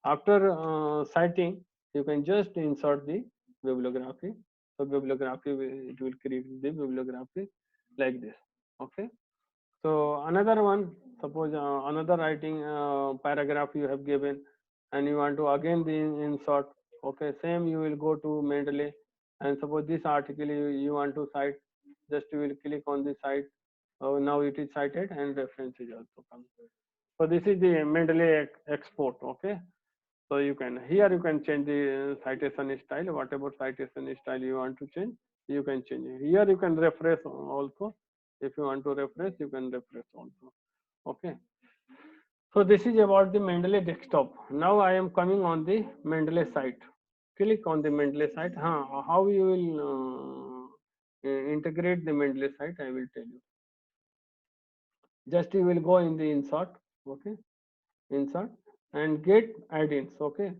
After citing, you can just insert the bibliography. So bibliography it will create the bibliography like this. Okay. So another one, suppose another writing paragraph you have given, and you want to again the insert. Okay, same you will go to Mendeley, and suppose this article you want to cite, just you will click on the site. Now it is cited and reference is also come. So this is the Mendeley export. Okay, So you can, here you can change the citation style, whatever citation style you want to change, you can change it. Here you can refresh also. If you want to refresh, you can refresh also. Okay. So this is about the Mendeley desktop. Now I am coming on the Mendeley site. Click on the Mendeley site. How you will integrate the Mendeley site, I will tell you. Just you will go in the insert, okay, insert and get add-ins, okay,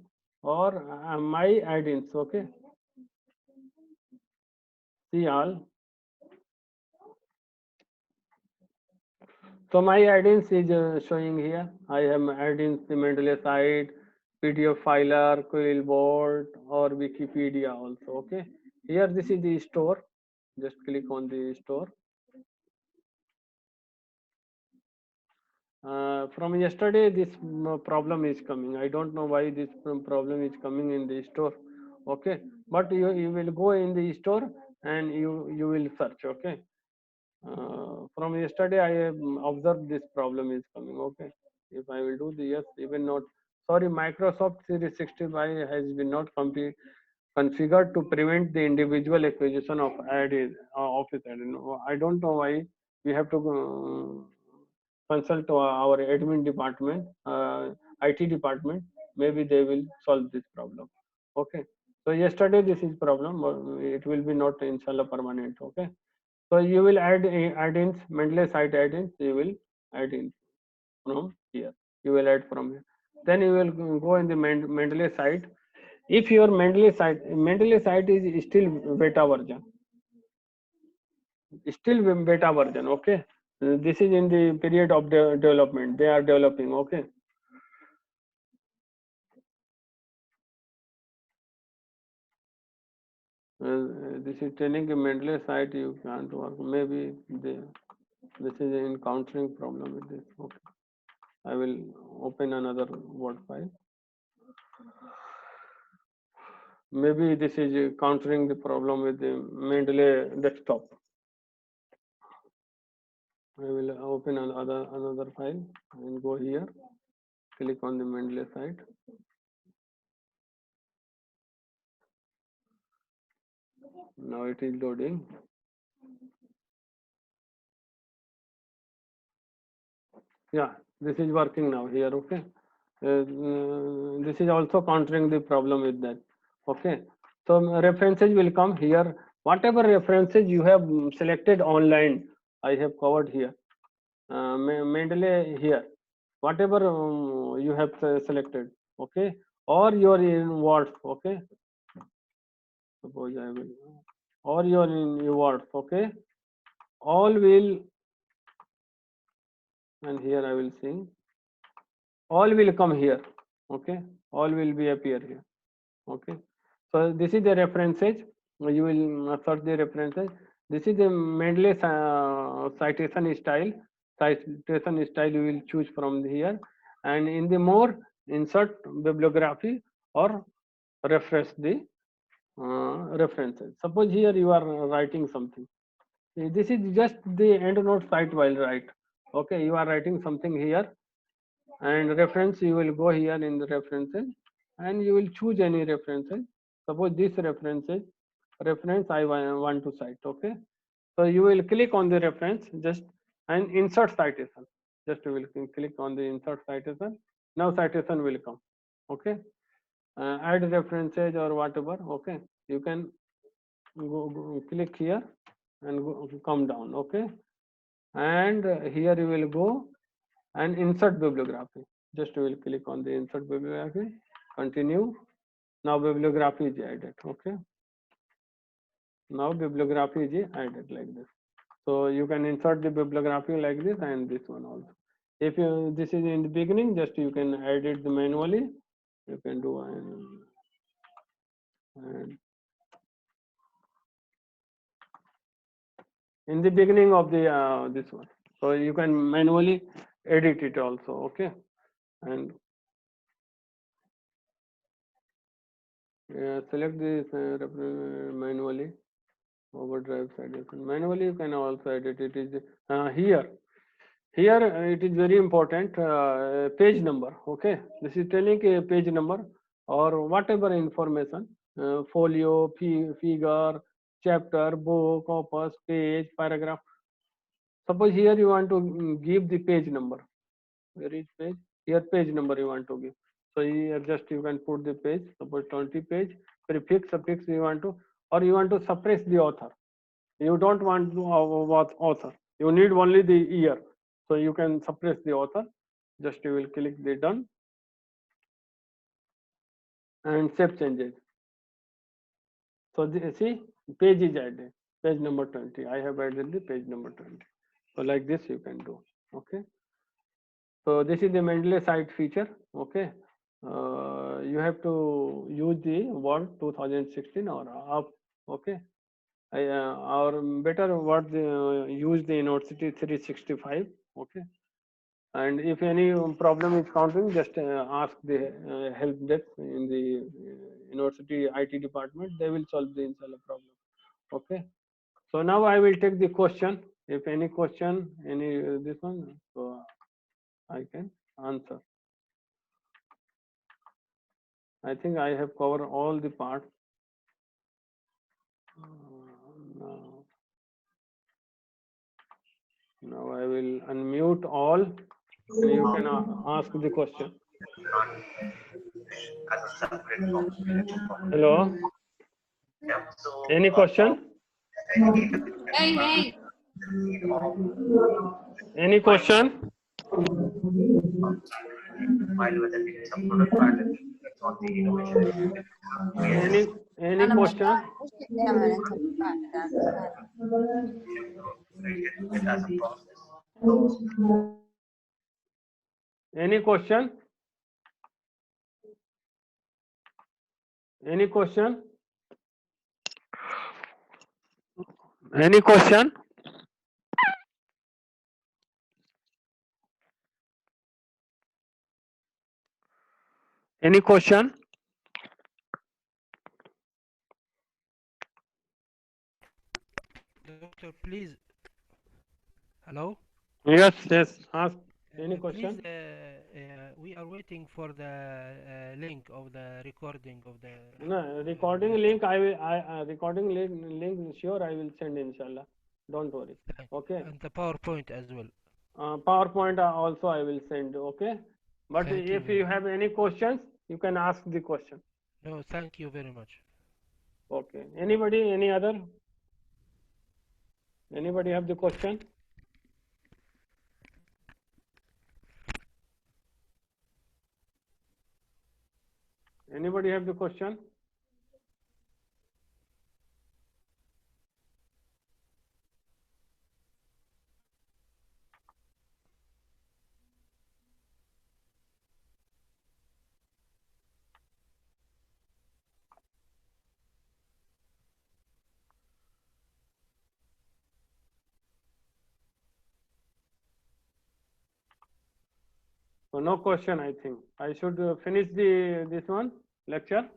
or my add-ins, okay. See all. So my add-ins is showing here. I have add-ins the Mendeley site, PDF filer, Quillboard, or Wikipedia also. Okay. Here this is the store. Just click on the store. From yesterday, this problem is coming. I don't know why this problem is coming in the store. Okay, but you will go in the store and you will search. Okay. From yesterday I have observed this problem is coming. Okay, if I will do the yes, even not, sorry, Microsoft Series 65 has been not configured to prevent the individual acquisition of office add. I don't know why. We have to consult our admin department, IT department. Maybe they will solve this problem. Okay, so yesterday this is problem, it will be not inshallah permanent. Okay. So you will add add-ins, Mendeley site add-ins, you will add in from here. You will add from here. Then you will go in the Mendeley site. If your Mendeley site is still beta version, okay. This is in the period of development. They are developing, okay. This is telling a Mendeley site you can't work. Maybe this is encountering problem with this. Okay. I will open another Word file. Maybe this is countering the problem with the Mendeley desktop. I will open another file and go here. Click on the Mendeley site. Now it is loading. Yeah, this is working now here. Okay. This is also countering the problem with that. Okay. So references will come here. Whatever references you have selected online, I have covered here. Mendeley here. Whatever you have selected, okay, or your in words, okay. Suppose I will, or your in your words, okay. All will, and here I will sing. All will come here, okay. All will be appear here, okay. So this is the references. You will search the references. This is the Mendeley citation style. Citation style you will choose from here, and in the more insert bibliography or refresh the references. Suppose here you are writing something. This is just the EndNote site while write. Okay, you are writing something here, and reference you will go here in the references, and you will choose any references. Suppose this reference I want to cite. Okay, so you will click on the reference just and insert citation. Just you will click on the insert citation. Now citation will come. Okay, add references or whatever. Okay, you can go click here and come down. Okay, and here you will go and insert bibliography. Just you will click on the insert bibliography. Continue. Now bibliography is added. Okay, now bibliography is added like this. So you can insert the bibliography like this and this one also. If you, this is in the beginning, just you can edit the manually. You can do and in the beginning of the this one. So you can manually edit it also. Okay, and select this manually. Overdrive citation manually. You can also edit it. Is here. Here it is very important page number. Okay, this is telling a page number. or whatever information, folio, figure, chapter, book, opus, page, paragraph. Suppose here you want to give the page number. Where is page? Here page number you want to give. So here just you can put the page, suppose 20 page, prefix, suffix you want to, or you want to suppress the author. You don't want to what author. You need only the year. So you can suppress the author. Just you will click the done and save changes. So see, page is added, page number 20. I have added the page number 20. So like this you can do. Okay. So this is the Mendeley site feature. Okay. You have to use the Word 2016 or up. Okay. Or better Word use the University 365. Okay. And if any problem is counting, just ask the help desk in the university IT department. They will solve the inshallah problem. Okay. So now I will take the question. If any question, any this one, so I can answer. I think I have covered all the parts. Now I will unmute all, and you can ask the question. Hello. Any question? Hey. Any question? Any question? Any question? Any question? Any question? Any question? Doctor, please. Hello? Yes, ask any question. Please, we are waiting for the link of the recording of the. No, recording link I will. Recording link sure I will send inshallah. Don't worry. Okay. And the PowerPoint as well. PowerPoint also I will send. Okay. But Thank if you you have any questions, you can ask the question. No, thank you very much. Okay. Anybody? Any other? Anybody have the question? Anybody have the question? So no question. I think I should finish this one lecture.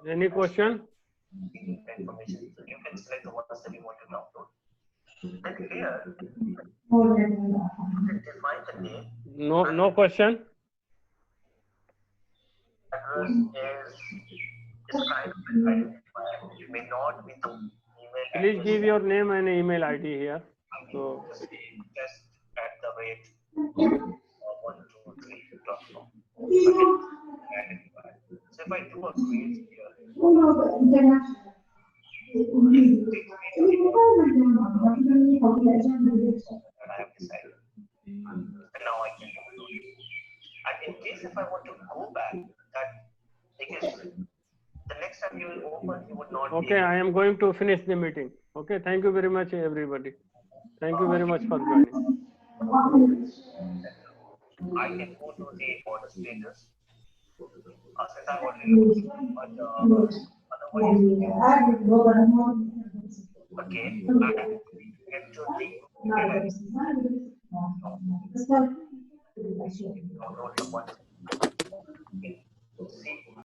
Any question? Information. So you can select the ones that you want to download. Then here, define the name. No question. Address is kind of an identifier. It may not be the email Please address. give your name and email ID here. So Test @123.com. Identifier. So if I do a create here, and I have decided. And now I can download it. And in case if I want to go back, that because the next time you will open, you would not. okay, I am going to finish the meeting. Okay, thank you very much, everybody. Thank you very much for joining. I can go to the order status. Since I'm already looking, but otherwise, again, I get to the gallery. Download the one. See